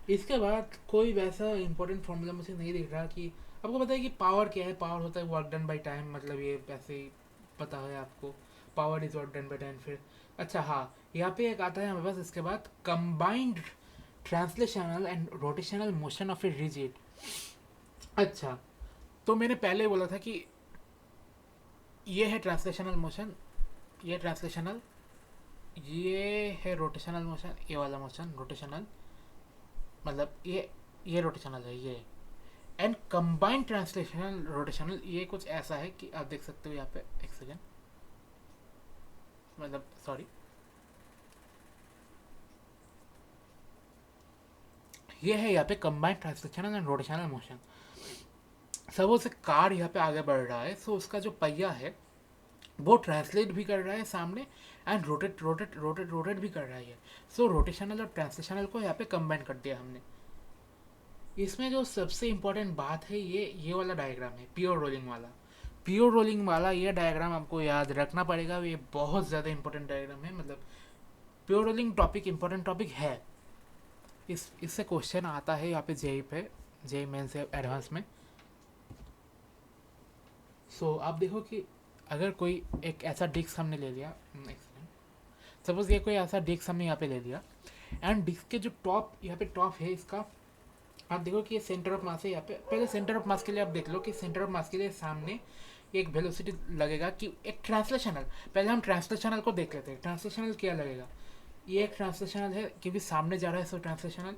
इसके बाद कोई वैसा इंपॉर्टेंट फॉर्मूला मुझे नहीं दिख रहा कि आपको पता है कि पावर क्या है। पावर होता है वर्क डन बाई टाइम, मतलब ये वैसे ही पता है आपको, power is work done by time. फिर अच्छा हाँ, यहाँ पे एक आता है हमारे पास इसके बाद combined translational and rotational motion of a rigid. अच्छा, तो मैंने पहले बोला था कि ये है ट्रांसलेशनल मोशन, ये ट्रांसलेशनल, ये है रोटेशनल मोशन, ये वाला मोशन रोटेशनल, मतलब ये रोटेशनल है ये। एंड कंबाइंड ट्रांसलेशनल रोटेशनल ये कुछ ऐसा है कि आप देख सकते हो यहाँ पे, एक सेकेंड, मतलब सॉरी, ये है यहाँ पे combined translational and rotational motion. Suppose से कार यहाँ पे आगे बढ़ रहा है, सो उसका जो पहिया है वो ट्रांसलेट भी कर रहा है सामने, and rotate rotate rotate rotate भी कर रहा है। सो रोटेशनल और ट्रांसलेशनल को यहाँ पे कंबाइन कर दिया हमने। इसमें जो सबसे इम्पोर्टेंट बात है ये वाला डायग्राम है, प्योर रोलिंग वाला। प्योर रोलिंग वाला ये डायग्राम आपको याद रखना पड़ेगा, ये बहुत ज़्यादा इंपॉर्टेंट डायग्राम है, मतलब pure rolling topic important topic है। इससे क्वेश्चन आता है यहाँ पे जेई पे, जेई मेन से एडवांस में। सो आप देखो कि अगर कोई एक ऐसा डिस्क हमने ले लिया, सपोज ये कोई ऐसा डिस्क हमने यहाँ पे ले लिया, एंड डिस्क के जो टॉप यहाँ पे टॉप है इसका, आप देखो कि ये सेंटर ऑफ मास है यहाँ पे। पहले सेंटर ऑफ मास के लिए आप देख लो कि सेंटर ऑफ मास के लिए सामने एक वेलोसिटी लगेगा कि एक ट्रांसलेशनल, पहले हम ट्रांसलेशनल को देख लेते हैं। ट्रांसलेशनल क्या लगेगा, ये एक ट्रांसलेशनल है क्योंकि सामने जा रहा है, सो ट्रांसलेशनल।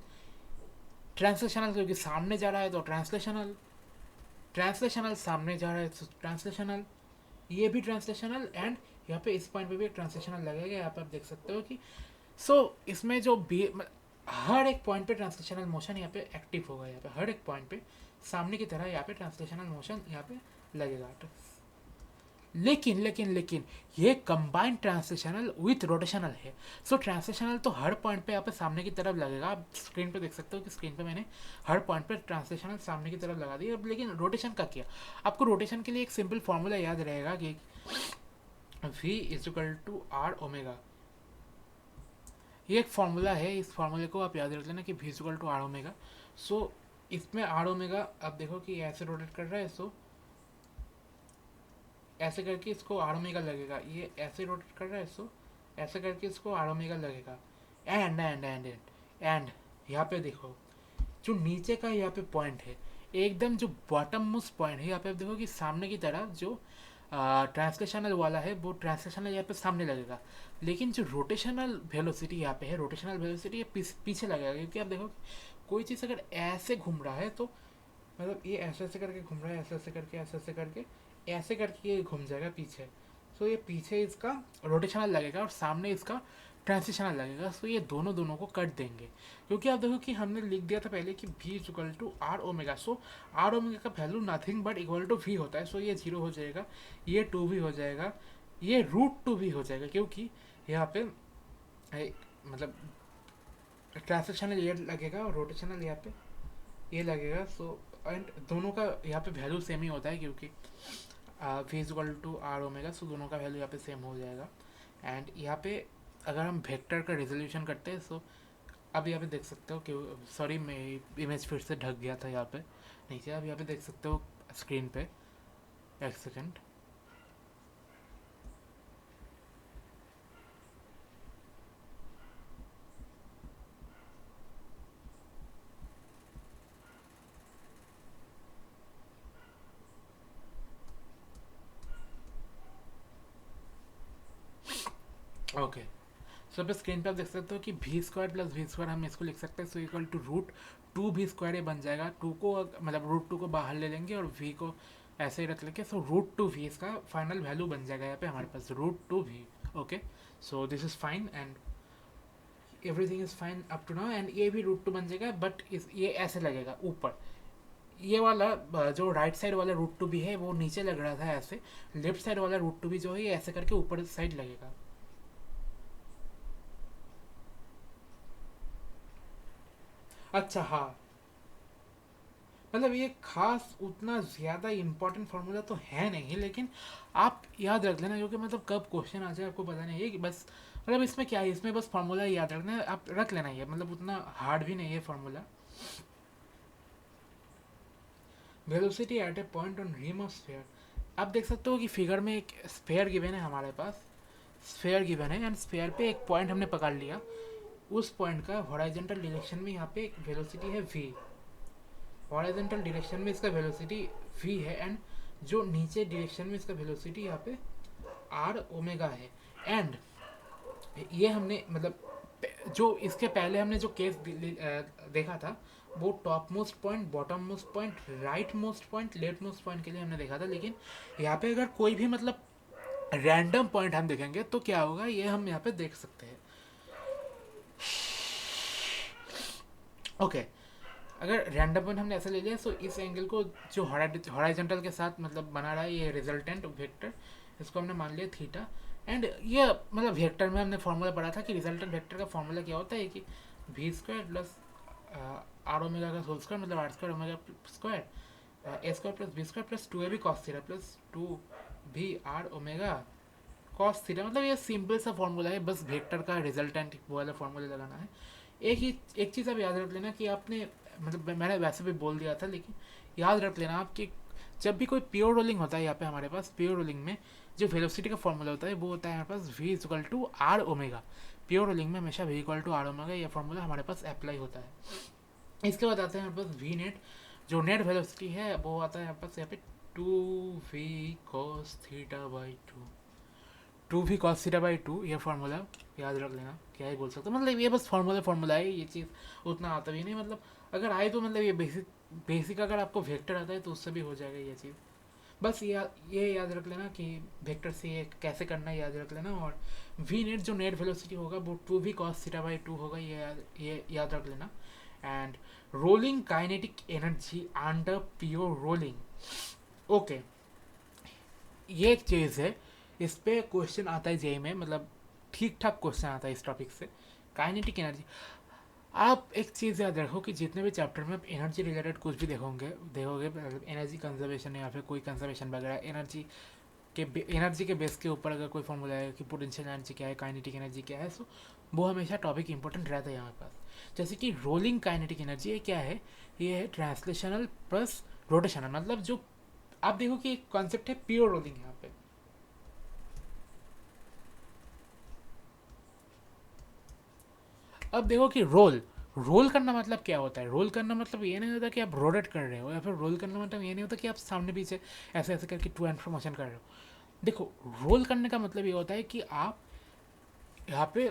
ट्रांसलेशनल क्योंकि सामने जा रहा है तो ट्रांसलेशनल। ट्रांसलेशनल सामने जा रहा है तो ट्रांसलेशनल, ये भी ट्रांसलेशनल। एंड यहाँ पे इस पॉइंट पे भी एक ट्रांसलेशनल लगेगा, यहाँ पे आप देख सकते हो कि इसमें जो बी हर एक पॉइंट पे ट्रांसलेशनल मोशन यहाँ पे एक्टिव होगा। यहाँ पे हर एक पॉइंट पे सामने की तरह यहाँ पे ट्रांसलेशनल मोशन यहाँ पे लगेगा। लेकिन लेकिन लेकिन ये कंबाइंड ट्रांसलेशनल विथ रोटेशनल है। ट्रांसलेशनल तो हर पॉइंट पे यहाँ पे सामने की तरफ लगेगा। आप स्क्रीन पे देख सकते हो कि स्क्रीन पे मैंने हर पॉइंट पे ट्रांसलेशनल सामने की तरफ लगा दी। अब लेकिन रोटेशन का किया, आपको रोटेशन के लिए एक सिंपल फॉर्मूला याद रहेगा कि v is equal to R omega. ये एक फार्मूला है, इस फार्मूले को आप याद रख लेना कि v is equal to R omega. इसमें आर ओमेगा आप देखो कि ऐसे रोटेट कर रहा है, ऐसे करके इसको आर ओमेगा लगेगा। ये ऐसे रोटेट कर रहा है, ऐसे करके इसको आर ओमेगा लगेगा। And and and and and यहाँ पे देखो जो नीचे का यहाँ पे पॉइंट है, एकदम जो बॉटम मोस्ट पॉइंट है, यहाँ पे आप देखो कि सामने की तरफ जो ट्रांसलेशनल वाला है वो ट्रांसलेशनल यहाँ पे सामने लगेगा। लेकिन जो रोटेशनल वेलोसिटी यहाँ पे है, रोटेशनल वेलोसिटी ये पीछे लगेगा। क्योंकि आप देखो कोई चीज़ अगर ऐसे घूम रहा है तो मतलब ये ऐसे ऐसे करके घूम रहा है, ऐसे ऐसे करके, ऐसे ऐसे करके, ऐसे करके ये घूम जाएगा पीछे। ये पीछे इसका रोटेशनल लगेगा और सामने इसका ट्रांसलेशनल लगेगा। ये दोनों दोनों को कट देंगे। क्योंकि आप देखो कि हमने लिख दिया था पहले कि v is equal to R omega. R omega का value nothing but equal to v होता है। ये 0 हो जाएगा, ये 2v हो जाएगा, ये √2v हो जाएगा। क्योंकि यहाँ पे मतलब ट्रांसलेशनल ये लगेगा और रोटेशनल यहाँ पे ये लगेगा। एंड दोनों का यहाँ पे वैल्यू सेम ही होता है क्योंकि v is equal to R omega. दोनों का वैल्यू यहाँ पे सेम हो जाएगा। एंड यहाँ पे अगर हम वेक्टर का रिजोल्यूशन करते हैं अब यहाँ पे देख सकते हो कि सॉरी मैं इमेज फिर से ढक गया था यहाँ पे नीचे। अब यहाँ पे देख सकते हो स्क्रीन पे, एक सेकेंड। ओके, अब स्क्रीन पे आप देख सकते हो कि v² प्लस v² हम इसको लिख सकते हैं। इक्वल टू √2v² ये बन जाएगा। 2 को मतलब √2 को बाहर ले लेंगे और v को ऐसे ही रख लेंगे। √2v इसका फाइनल वैल्यू बन जाएगा यहाँ पे हमारे पास √2v। Okay, this is fine and everything is fine up to now. And ये भी √2 बन जाएगा बट ये ऐसे लगेगा ऊपर। ये वाला जो राइट साइड वाला √2 भी है वो नीचे लग रहा था ऐसे, लेफ्ट साइड वाला √2 भी जो है ये ऐसे करके ऊपर साइड लगेगा। अच्छा हाँ, मतलब ये खास उतना ज़्यादा इम्पोर्टेंट फार्मूला तो है नहीं, लेकिन आप याद रख लेना क्योंकि मतलब कब क्वेश्चन आ जाए आपको पता नहीं है। कि बस मतलब इसमें क्या है, इसमें बस फार्मूला याद रखना है, आप रख लेना है, मतलब उतना हार्ड भी नहीं है formula. Velocity at a point on rim of sphere. आप देख सकते हो कि फिगर में एक स्फीयर गिवन है हमारे पास, स्फीयर गिवन है एंड स्फीयर पे एक पॉइंट हमने पकड़ लिया। उस पॉइंट का हॉरिजॉन्टल डायरेक्शन में यहाँ पे एक वेलोसिटी है v, हॉरिजॉन्टल डायरेक्शन में इसका वेलोसिटी v है एंड जो नीचे डायरेक्शन में इसका वेलोसिटी यहाँ पे r ओमेगा है। एंड ये हमने मतलब जो इसके पहले हमने जो केस देखा था वो top most point, bottom most point, right most point, left most point के लिए हमने देखा था। लेकिन यहाँ पे अगर कोई भी मतलब रैंडम पॉइंट हम देखेंगे तो क्या होगा ये हम यहाँ पे देख सकते हैं। ओके, अगर रैंडम पॉइंट हमने ऐसा ले लिया इस एंगल को जो हॉरिजॉन्टल के साथ मतलब बना रहा है ये रिजल्टेंट वेक्टर, इसको हमने मान लिया थीटा। एंड ये मतलब वेक्टर में हमने फॉर्मूला पढ़ा था कि रिजल्टेंट वेक्टर का फॉर्मूला क्या होता है कि v² प्लस आर ओमेगा का होल स्क्वायर मतलब r² omega square A square plus B square plus 2ab cos theta plus 2b r omega cos theta. मतलब ये सिंपल सा फॉर्मूला है, बस वेक्टर का रिजल्टेंट वो वाला फॉर्मूला लगाना है। एक चीज़ आप याद रख लेना कि आपने, मतलब मैंने वैसे भी बोल दिया था, लेकिन याद रख लेना आप कि जब भी कोई प्योर रोलिंग होता है यहाँ पे हमारे पास, प्योर रोलिंग में जो वेलोसिटी का फॉर्मूला होता है वो होता है हमारे पास v equal to R omega. Pure rolling में हमेशा v equal to R omega ये फॉर्मूला हमारे पास अप्लाई होता है। इसके बाद आते हैं हमारे पास वी नेट, जो नेट वेलोसिटी है वो आता है हमारे पास यहाँ पे 2v cos theta by 2v cos theta by 2। ये फार्मूला याद रख लेना, क्या ही बोल सकते हो, मतलब ये बस फार्मूला है, ये चीज़ उतना आता भी नहीं, मतलब अगर आए तो मतलब ये बेसिक अगर आपको वेक्टर आता है तो उससे भी हो जाएगा ये चीज़। बस ये याद रख लेना कि वेक्टर से ये कैसे करना है याद रख लेना। और वी नेट जो नेट वेलोसिटी होगा वो 2v cos थीटा बाई 2 होगा, ये याद रख लेना। And rolling kinetic energy under pure rolling. Okay, ये एक चीज़ है, इस पे क्वेश्चन आता है जेई में, मतलब ठीक ठाक क्वेश्चन आता है इस टॉपिक से। काइनेटिक एनर्जी, आप एक चीज़ याद रखो कि जितने भी चैप्टर में आप एनर्जी रिलेटेड कुछ भी देखोगे एनर्जी कंजर्वेशन या फिर कोई कंजर्वेशन वगैरह, एनर्जी के बेस के ऊपर अगर कोई फॉर्मूला है कि पोटेंशियल एनर्जी क्या है, काइनेटिक एनर्जी क्या है, सो वो हमेशा टॉपिक इंपॉर्टेंट रहता है हमारे पास। जैसे कि रोलिंग काइनेटिक एनर्जी ये क्या है, ये है ट्रांसलेशनल प्लस रोटेशनल। मतलब जो आप देखो कि एक कॉन्सेप्ट है प्योर रोलिंग यहाँ पे। अब देखो कि रोल करना मतलब क्या होता है। रोल करना मतलब ये नहीं होता कि आप रोटेट कर रहे हो, या फिर रोल करना मतलब ये नहीं होता कि आप सामने पीछे ऐसे ऐसे करके टू एंड फ्रो मोशन कर रहे हो। देखो, रोल करने का मतलब ये होता है कि आप यहाँ पे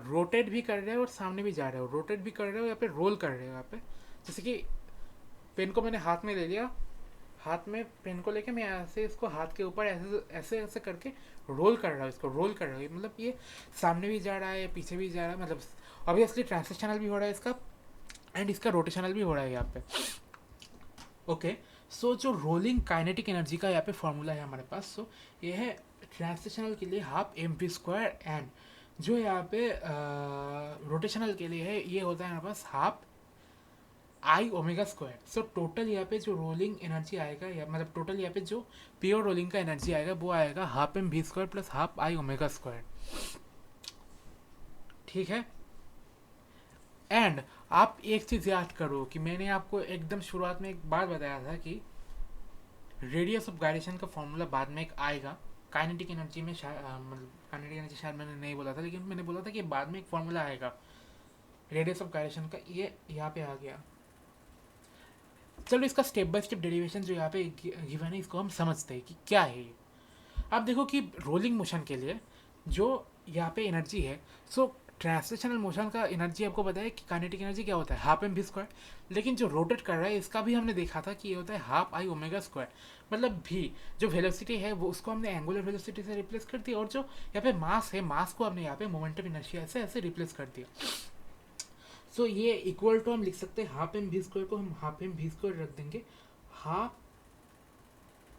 रोटेट भी कर रहे हो और सामने भी जा रहे हो, रोटेट भी कर रहे हो या फिर रोल कर रहे हो यहाँ पे। जैसे कि पेन को मैंने हाथ में ले लिया, हाथ में पेन को लेके मैं ऐसे इसको हाथ के ऊपर ऐसे ऐसे ऐसे करके रोल कर रहा हूँ, इसको रोल कर रहा हूँ, मतलब ये सामने भी जा रहा है पीछे भी जा रहा है, मतलब ऑब्वियसली ट्रांसलेशनल भी हो रहा है इसका एंड इसका रोटेशनल भी हो रहा है यहाँ पे। ओके, सो जो रोलिंग काइनेटिक एनर्जी का यहाँ पे फॉर्मूला है हमारे पास, सो ये है ट्रांसलेशनल के लिए half M P square, and जो यहाँ पे रोटेशनल के लिए है ये होता है हमारे पास half I omega square. So total यहाँ पे जो रोलिंग एनर्जी आएगा, या मतलब टोटल यहाँ पे जो प्योर रोलिंग का एनर्जी आएगा वो आएगा half M V square plus half I omega square. ठीक है, एंड आप एक चीज़ याद करो कि मैंने आपको एकदम शुरुआत में एक बात बताया था कि रेडियस ऑफ गायरेशन का फॉर्मूला बाद में एक आएगा। काइनेटिक एनर्जी में मतलब काइनेटिक एनर्जी शायद मैंने नहीं बोला था, लेकिन मैंने बोला था कि बाद में एक फॉर्मूला आएगा रेडियस ऑफ गायरेशन का, ये यहाँ पे आ गया। चलो इसका स्टेप बाय स्टेप डेरिवेशन जो यहाँ पे गिवन है इसको हम समझते हैं कि क्या है ये। आप देखो कि रोलिंग मोशन के लिए जो यहाँ पे एनर्जी है, सो ट्रांसलेशनल मोशन का एनर्जी आपको पता है कि काइनेटिक एनर्जी क्या होता है, हाफ एम भी स्क्वायर। लेकिन जो रोटेट कर रहा है इसका भी हमने देखा था कि ये होता है हाफ आई ओमेगा स्क्वायर। मतलब भी जो वेलोसिटी है वो उसको हमने एंगुलर वेलोसिटी से रिप्लेस कर दिया, और जो यहाँ पे मास है मास को हमने यहाँ पे मोमेंटम इनर्शिया से ऐसे रिप्लेस कर दिया। सो ये इक्वल टू हम लिख सकते हैं हाफ एम भी स्क्वायर को हम हाफ एम भी स्क्वायर रख देंगे हाफ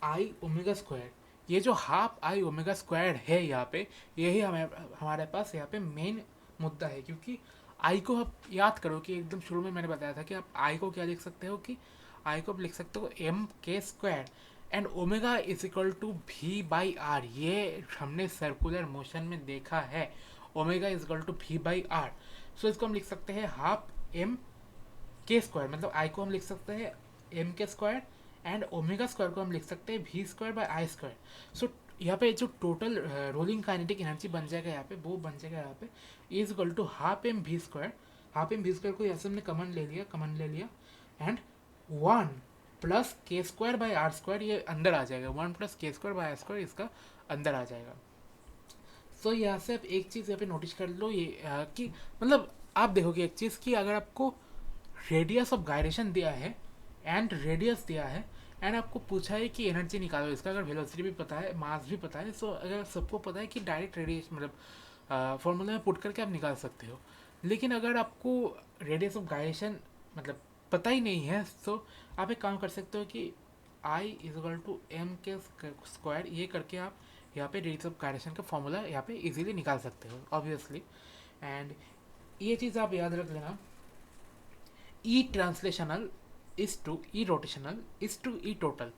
आई ओमेगा स्क्वायर। ये जो हाफ आई ओमेगा स्क्वायर है यहाँ पे, यही हमारे पास यहाँ पे मेन मुद्दा है, क्योंकि आई को आप याद करो कि एकदम शुरू में मैंने बताया था कि आप आई को क्या लिख सकते हो, कि आई को आप लिख सकते हो एम के square and omega is equal to V by R. ये हमने सर्कुलर मोशन में देखा है, omega is equal to V by R. So इसको हम लिख सकते हैं हाफ एम के स्क्वायर, मतलब आई को हम लिख सकते हैं एम के स्क्वायर एंड ओमेगा स्क्वायर को हम लिख सकते हैं भी स्क्वायर बाय आई स्क्वायर। सो यहाँ पे जो टोटल रोलिंग काइनेटिक एनर्जी बन जाएगा यहाँ पे, वो बन जाएगा यहाँ पे is equal to half M V square. Half M V square को ऐसे हमने कमन ले लिया and 1 plus K square by R square, ये अंदर आ जाएगा, 1 plus K square by R square इसका अंदर आ जाएगा। सो यहाँ से आप एक चीज़ यहाँ पे नोटिस कर लो ये कि मतलब आप देखोगे एक चीज़ कि अगर आपको रेडियस ऑफ गायरेशन दिया है एंड रेडियस दिया है एंड आपको पूछा है कि एनर्जी निकालो इसका, अगर वेलोसिटी भी पता है मास भी पता है, सो अगर सबको पता है कि डायरेक्ट रेडिएशन मतलब फॉर्मूला में पुट करके आप निकाल सकते हो। लेकिन अगर आपको रेडियस ऑफ गायरेशन मतलब पता ही नहीं है, तो आप एक काम कर सकते हो कि I is equal to M के स्क्वायर, ये करके आप यहाँ पे रेडियस ऑफ गायरेशन का फॉर्मूला यहाँ पे इजीली निकाल सकते हो ऑब्वियसली। एंड ये चीज़ आप याद रख लेना, E translational is to E rotational is to E total.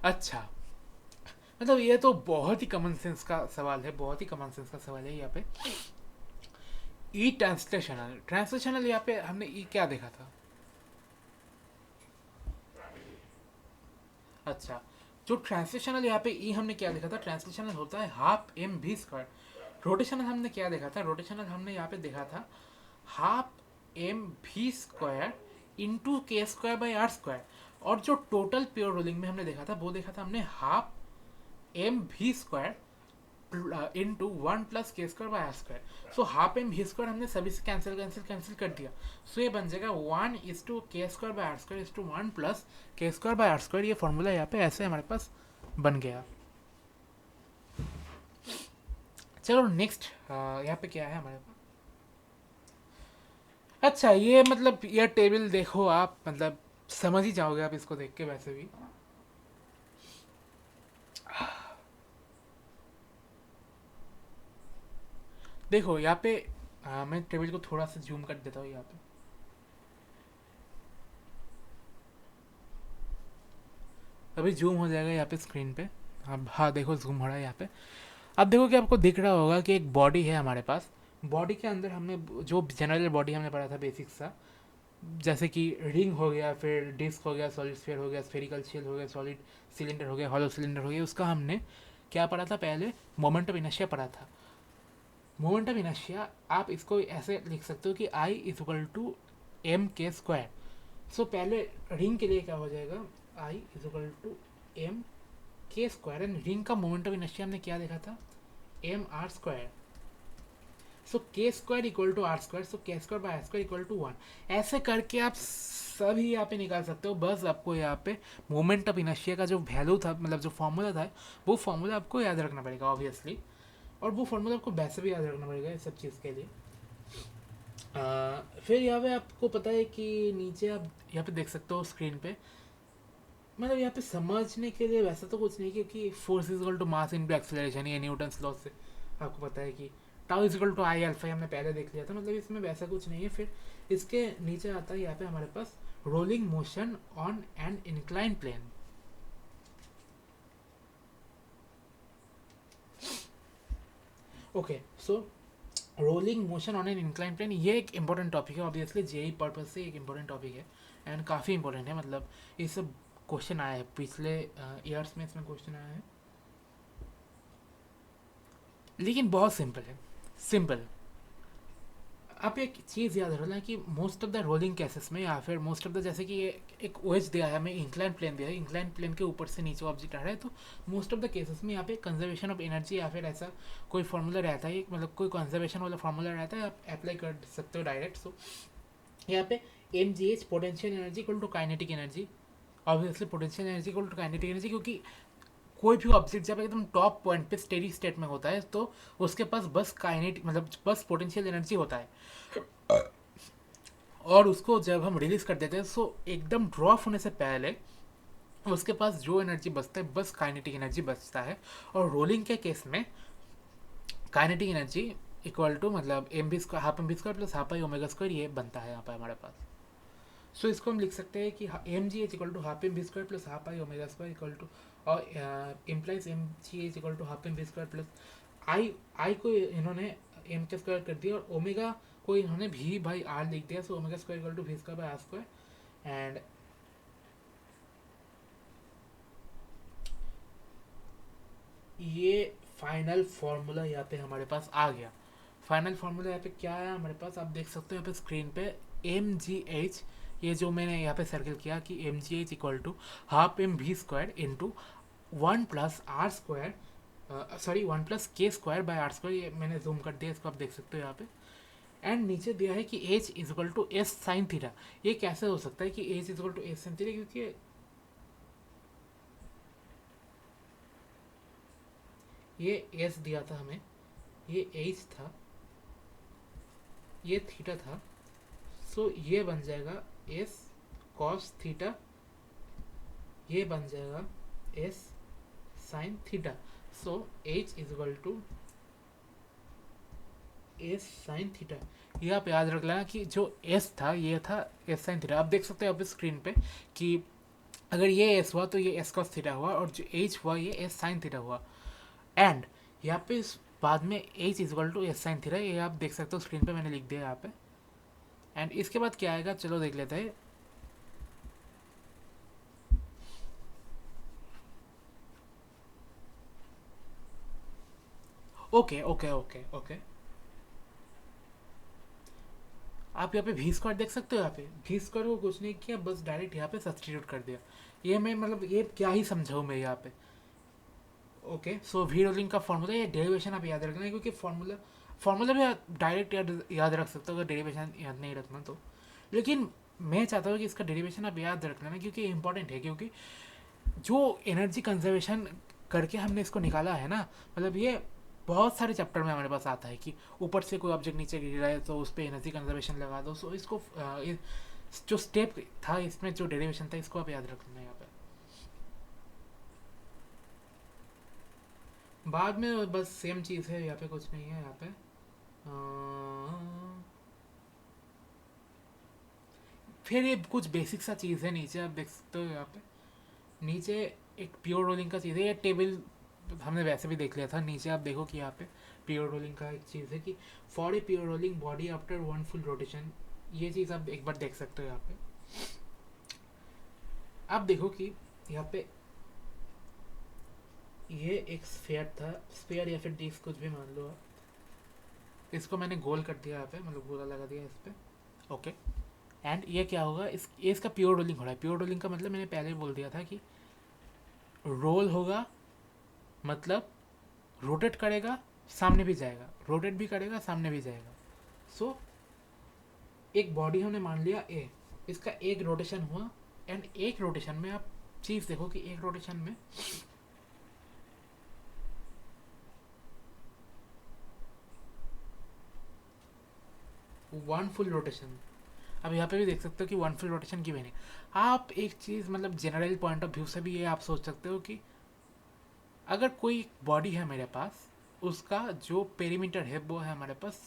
अच्छा, मतलब ये तो बहुत ही कॉमन सेंस का सवाल है, बहुत ही कॉमन सेंस का सवाल है यहाँ पे। ई ट्रांसलेशनल, ट्रांसलेशनल यहाँ पे हमने ई क्या देखा था? अच्छा, जो ट्रांसलेशनल यहाँ पे ई हमने क्या देखा था? ट्रांसलेशनल होता है half M V square. Rotational हमने क्या देखा था? रोटेशनल हमने यहाँ पे देखा था half M V square into के स्क्वायर बाई आर स्क्वायर। और जो टोटल प्योर रोलिंग में हमने देखा था वो देखा था हमने half M V square into 1 + k² by r²। So half M V square हमने सभी से कैंसिल कैंसिल कैंसिल कर दिया। सो ये बन जाएगा 1 = k² by r², 1 + k² by r²। ये फॉर्मूला यहाँ पे ऐसे हमारे पास बन गया। चलो नेक्स्ट यहाँ पे क्या है हमारे पास? अच्छा, ये मतलब ये टेबल देखो आप, मतलब समझ ही जाओगे आप इसको देख के वैसे भी। देखो यहाँ पे मैं टेबल को थोड़ा सा जूम कर देता हूँ यहाँ पे। अभी जूम हो जाएगा यहाँ पे स्क्रीन पे। अब हाँ देखो जूम हो रहा है यहाँ पे। अब देखो कि आपको दिख रहा होगा कि एक बॉडी है हमारे पास। बॉडी के अंदर हमने जो जनरल बॉडी हमने पढ़ा था बेसिक सा, जैसे कि रिंग हो गया, फिर डिस्क हो गया, सॉलिड स्फीयर हो गया, स्फेरिकल शेल हो गया, सॉलिड सिलेंडर हो गया, हॉलो सिलेंडर हो गया, उसका हमने क्या पढ़ा था पहले? मोमेंट ऑफ इनर्शिया पढ़ा था। मोमेंट ऑफ इनर्शिया आप इसको ऐसे लिख सकते हो कि I = m k²। सो पहले रिंग के लिए क्या हो जाएगा? I = m k²। And ring का मोमेंट ऑफ इनर्शिया हमने क्या देखा था? mr²। सो k² = r², सो k²/r²=1। ऐसे करके आप सभी यहाँ पे निकाल सकते हो। बस आपको यहाँ पे मोमेंट ऑफ इनर्शिया का जो वैल्यू था, मतलब जो फॉर्मूला था, वो फॉर्मूला आपको याद रखना पड़ेगा ऑब्वियसली। और वो फॉर्मूला आपको वैसे भी याद रखना पड़ेगा इस सब चीज़ के लिए। फिर यहाँ पे आपको पता है कि नीचे आप यहाँ पे देख सकते हो स्क्रीन पे, मतलब यहाँ पे समझने के लिए वैसा तो कुछ नहीं, क्योंकि force is equal to mass into acceleration, ये न्यूटन्स लॉ से आपको पता है कि tau is equal to I alpha, हमने पहले देख लिया था। मतलब इसमें वैसा कुछ नहीं है। फिर इसके नीचे आता है यहाँ पे हमारे पास rolling motion on an incline plane. Okay, so rolling motion on an incline plane, ये एक इंपॉर्टेंट टॉपिक है ऑब्वियसली, जेई पर्पज से एक इंपॉर्टेंट टॉपिक है एंड काफ़ी इंपॉर्टेंट है। मतलब ये सब क्वेश्चन आया है पिछले ईयर्स में, इसमें क्वेश्चन आया है, लेकिन बहुत सिंपल है। सिंपल। आप एक चीज़ याद रखना कि most of the rolling cases में, या फिर मोस्ट ऑफ द, जैसे कि ये एक ओएच दिया है हमें, इंक्लाइन प्लेन दिया है, इंक्लाइन प्लेन के ऊपर से नीचे ऑब्जेक्ट आ रहा है, तो मोस्ट ऑफ द केसेस में यहाँ पे कंजर्वेशन ऑफ एनर्जी या फिर ऐसा कोई फार्मूला रहता है, मतलब कोई कंजर्वेशन वाला फार्मूला रहता है, आप अप्लाई कर सकते हो डायरेक्ट। सो यहाँ पे mgh potential energy equal to kinetic energy. Obviously potential energy equal to kinetic energy, क्योंकि कोई भी ऑब्जेक्ट जब एकदम टॉप पॉइंट पे स्टेडी स्टेट में होता है तो उसके पास बस काइनेटिक, मतलब बस पोटेंशियल एनर्जी होता है। और उसको जब हम रिलीज कर देते हैं तो एकदम ड्रॉप होने से पहले उसके पास जो एनर्जी बचता है बस काइनेटिक एनर्जी बचता है। और रोलिंग के केस में काइनेटिक एनर्जी इक्वल टू, मतलब mv², half M V square plus half I omega square, ये बनता है यहाँ पर हमारे पास। सो इसको हम लिख सकते हैं कि mgh equal to half M V square plus half I omega square equal to, और implies mgh equal to half M V square plus I को इन्होंने एम के स्क्वायर कर दिया और ओमेगा को इन्होंने भी बाई आर लिख दिया। So omega square equal to V square by R square. And ये फाइनल फॉर्मूला यहाँ पे हमारे पास आ गया। फाइनल फार्मूला यहाँ पे क्या है हमारे पास, आप देख सकते हो यहाँ पे स्क्रीन पे mgh, ये जो मैंने यहाँ पे सर्कल किया कि mgh equal to half M V square into 1 + r², sorry 1 + k² by r², ये मैंने जूम कर दिया, इसको आप देख सकते हो यहाँ पे। एंड नीचे दिया है कि h is equal to S sine theta. ये कैसे हो सकता है कि h is equal to S sine theta, क्योंकि ये s दिया था हमें, ये h था, ये थीटा था। सो ये बन जाएगा एस कॉस थीटा, ये बन जाएगा S sine theta. So h is equal to S sine theta, ये आप याद रख लेना कि जो एस था ये था एस साइन थीटा। आप देख सकते हो आप स्क्रीन पे कि अगर ये एस हुआ तो ये एस कॉस थीटा हुआ, और जो एच हुआ ये एस साइन थीटा हुआ। एंड यहाँ पे बाद में H is equal to S sine theta, ये आप देख सकते हो स्क्रीन पे मैंने लिख दिया यहाँ पे। एंड इसके बाद क्या आएगा, चलो देख लेते हैं। ओके ओके ओके ओके, आप यहाँ पे वी स्क्वायर देख सकते हो। यहाँ पे वी स्क्वायर को कुछ नहीं किया, बस डायरेक्ट यहाँ पे सब्सटीट्यूट कर दिया। ये मैं मतलब ये क्या ही समझाऊँ मैं यहाँ पे। ओके, सो वी रोलिंग का फॉर्मूला, ये डेरिवेशन आप याद रखना है, क्योंकि फॉर्मूला फॉर्मूला भी आप डायरेक्ट याद रख सकते हो अगर डेरिवेशन याद नहीं रखना तो। लेकिन मैं चाहता हूँ कि इसका डेरिवेशन आप याद रख लेना, क्योंकि इंपॉर्टेंट है। क्योंकि जो एनर्जी कंजर्वेशन करके हमने इसको निकाला है ना, मतलब ये बहुत सारे चैप्टर में हमारे पास आता है कि ऊपर से कोई ऑब्जेक्ट नीचे गिर रहा है तो उस पर एनर्जी कंजर्वेशन लगा दो। सो इसको जो स्टेप था इसमें, जो डेरिवेशन था, इसको आप याद रखना यहाँ पे। बाद में बस सेम चीज़ है, यहाँ पे कुछ नहीं है। यहाँ पे फिर ये कुछ बेसिक सा चीज़ है, नीचे आप देख सकते हो। यहाँ पे नीचे एक प्योर रोलिंग का चीज़ है, ये टेबल हमने वैसे भी देख लिया था। नीचे आप देखो कि यहाँ पे प्योर रोलिंग का एक चीज़ है कि for a pure rolling body after one full rotation, ये चीज़ आप एक बार देख सकते हो। यहाँ पे आप देखो कि यहाँ पे ये एक स्फेयर था, स्फेयर या फिर डिस्क कुछ भी मान लो आप। इसको मैंने गोल कर दिया यहाँ पे, मतलब गोला लगा दिया इस पर। ओके, एंड ये क्या होगा, ये इसका प्योर रोलिंग हो रहा है। प्योर रोलिंग का मतलब मैंने पहले ही बोल दिया था कि रोल होगा, मतलब रोटेट करेगा, सामने भी जाएगा, रोटेट भी करेगा, सामने भी जाएगा। सो एक बॉडी हमने मान लिया ए, इसका एक रोटेशन हुआ। एंड एक रोटेशन में आप चीज़ देखो कि एक रोटेशन में वन फुल रोटेशन, अब यहाँ पे भी देख सकते हो कि वन फुल रोटेशन की मैंने, आप एक चीज़ मतलब जनरल पॉइंट ऑफ व्यू से भी ये आप सोच सकते हो कि अगर कोई बॉडी है मेरे पास, उसका जो पेरीमीटर है वो है हमारे पास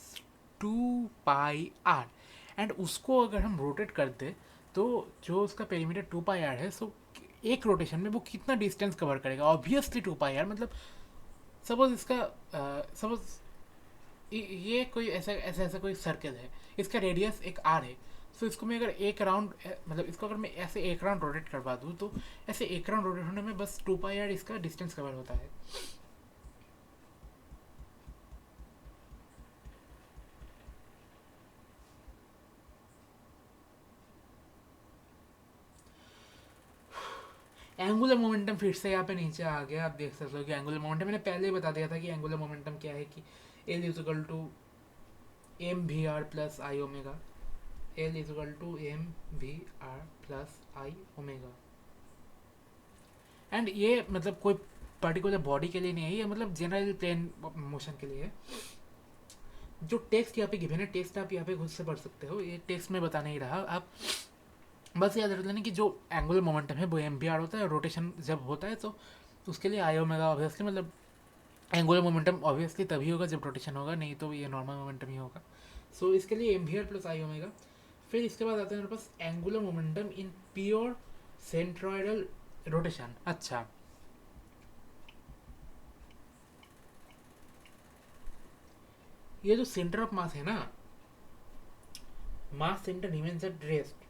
2πr। एंड उसको अगर हम रोटेट कर दे तो जो उसका पेरीमीटर 2πr है, सो एक रोटेशन में वो कितना डिस्टेंस कवर करेगा। ऑब्वियसली 2πr, मतलब सपोज इसका सपोज ये कोई ऐसा ऐसा ऐसा कोई सर्कल है, इसका रेडियस एक आर है। सो इसको मैं अगर एक राउंड, मतलब इसको अगर मैं ऐसे एक राउंड रोटेट करवा दूँ तो ऐसे एक राउंड रोटेट होने में बस 2πr इसका डिस्टेंस कवर होता है। एंगुलर मोमेंटम फिर से यहाँ पे नीचे आ गया। आप देख सकते हो कि एंगुलर मोमेंटम मैंने पहले ही बता दिया था कि एंगुलर मोमेंटम क्या है, कि L is equal to M V R plus I omega. L is equal to M V R plus I omega. And ये मतलब कोई पर्टिकुलर बॉडी के लिए नहीं है, ये मतलब जनरल प्लेन मोशन के लिए है। जो टेक्स्ट यहाँ पे गिवन है, टेक्स्ट आप यहाँ पे खुद से पढ़ सकते हो, ये टेक्स्ट में बता नहीं रहा। आप बस याद रख लेना कि जो एंगुलर मोमेंटम है वो एम आर होता है। रोटेशन जब होता है तो उसके लिए आई ओमेगा ऑब्वियसली, मतलब एंगुलर मोमेंटम ऑब्वियसली तभी होगा जब रोटेशन होगा, नहीं तो ये नॉर्मल मोमेंटम ही होगा। सो इसके लिए M R plus I omega. फिर इसके बाद आता है मेरे पास angular momentum in pure centroidal rotation. अच्छा, ये जो सेंटर ऑफ मास है ना, mass centre remains at rest.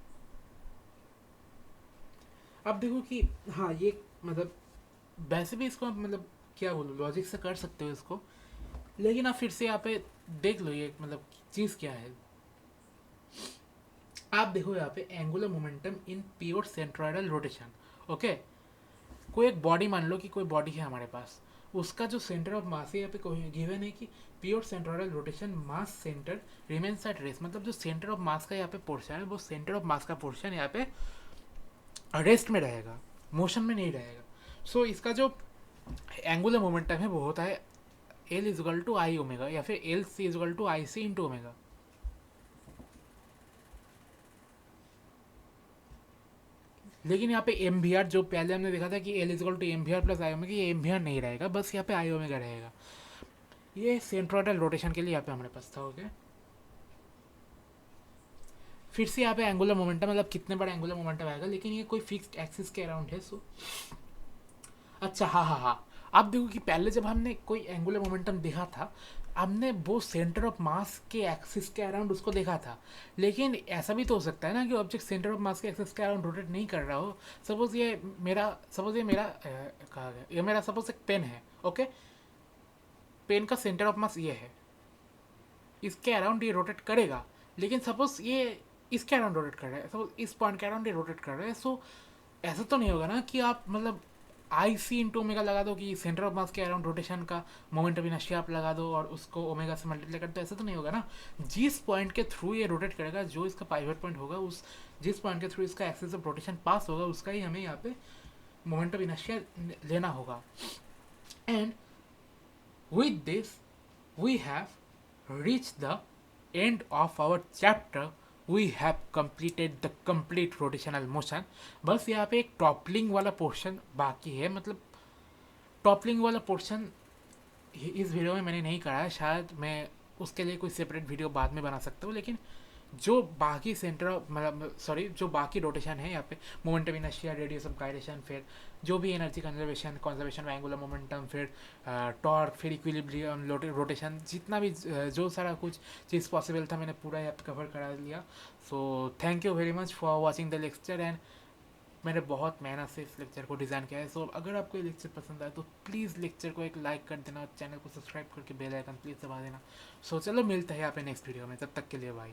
अब देखो कि हाँ ये मतलब वैसे भी इसको आप मतलब क्या बोलो, लॉजिक से कर सकते हो इसको। लेकिन आप फिर से यहाँ पे देख लो ये मतलब चीज़ क्या है। आप देखो यहाँ पे angular momentum in pure centroidal rotation. Okay, कोई एक बॉडी मान लो कि कोई बॉडी है हमारे पास, उसका जो सेंटर ऑफ मास है यहाँ पे गिवन है कि pure centroidal rotation mass centre remains at rest. मतलब जो सेंटर ऑफ मास का यहाँ पे पोर्शन है, वो सेंटर ऑफ मास का पोर्शन यहाँ पे रेस्ट में रहेगा, मोशन में नहीं रहेगा। सो इसका जो एंगुलर मोमेंटम है वो होता है L is equal to I omega, या फिर L C is equal to I C into omega. लेकिन यहाँ पे एम वी आर जो पहले हमने देखा था कि L is equal to M V R plus I omega, ये एम वी आर नहीं रहेगा, बस यहाँ पे आई ओमेगा रहेगा। ये सेंट्रोइडल रोटेशन के लिए यहाँ पे हमारे पास था। ओके, फिर से यहाँ पे एंगुलर मोमेंटम, मतलब कितने बड़ा एंगुलर मोमेंटम आएगा, लेकिन ये कोई फिक्स्ड एक्सिस के अराउंड है। सो अच्छा, हाँ हाँ हाँ, आप देखो कि पहले जब हमने कोई एंगुलर मोमेंटम देखा था, हमने वो सेंटर ऑफ मास के एक्सिस के अराउंड उसको देखा था। लेकिन ऐसा भी तो हो सकता है ना कि ऑब्जेक्ट सेंटर ऑफ मास के एक्सिस के अराउंड रोटेट नहीं कर रहा हो। सपोज ये मेरा कहा गया, ये मेरा सपोज एक पेन है। ओके, पेन का सेंटर ऑफ मास ये है, इसके अराउंड ये रोटेट करेगा। लेकिन सपोज ये इसके अराउंड रोटेट कर रहा है, सपोज इस पॉइंट के अराउंड ये रोटेट कर रहा है। सो ऐसा तो नहीं होगा ना कि आप मतलब आई सी इंटू ओमेगा लगा दो कि सेंटर ऑफ मास के अराउंड रोटेशन का मोमेंट ऑफ इनर्शिया आप लगा दो और उसको ओमेगा से मल्टीप्लाई कर दो। ऐसा तो नहीं होगा ना। जिस पॉइंट के थ्रू ये रोटेट करेगा, जो इसका पाइवट पॉइंट होगा, उस जिस पॉइंट के थ्रू इसका एक्सिस ऑफ रोटेशन पास होगा, उसका ही हमें यहाँ पे मोमेंट ऑफ इनर्शिया लेना होगा। And with this we have reached the end of our chapter. We have completed the complete rotational motion. बस यहाँ पे एक टॉपलिंग वाला पोर्शन बाकी है। मतलब टॉपलिंग वाला पोर्शन इस वीडियो में मैंने नहीं करा है, शायद मैं उसके लिए कोई सेपरेट वीडियो बाद में बना सकता हूँ। लेकिन जो बाकी सेंटर मतलब सॉरी जो बाकी रोटेशन है यहाँ पे, momentum inertia, radius of gyration, फिर जो भी energy conservation, conservation of angular momentum, फिर टॉर्क, फिर इक्विलिब्रियम, रोटेशन, जितना भी जो सारा कुछ चीज़ पॉसिबल था मैंने पूरा यहाँ पे कवर करा लिया। So thank you very much for watching the lecture. And मैंने बहुत मेहनत से इस लेक्चर को डिज़ाइन किया है। सो अगर आपको ये लेक्चर पसंद आए तो प्लीज़ लेक्चर को एक लाइक कर देना और चैनल को सब्सक्राइब करके बेल आइकन प्लीज़ दबा देना। सो चलो मिलते हैं यहाँ पे नेक्स्ट वीडियो में, तब तक के लिए बाय।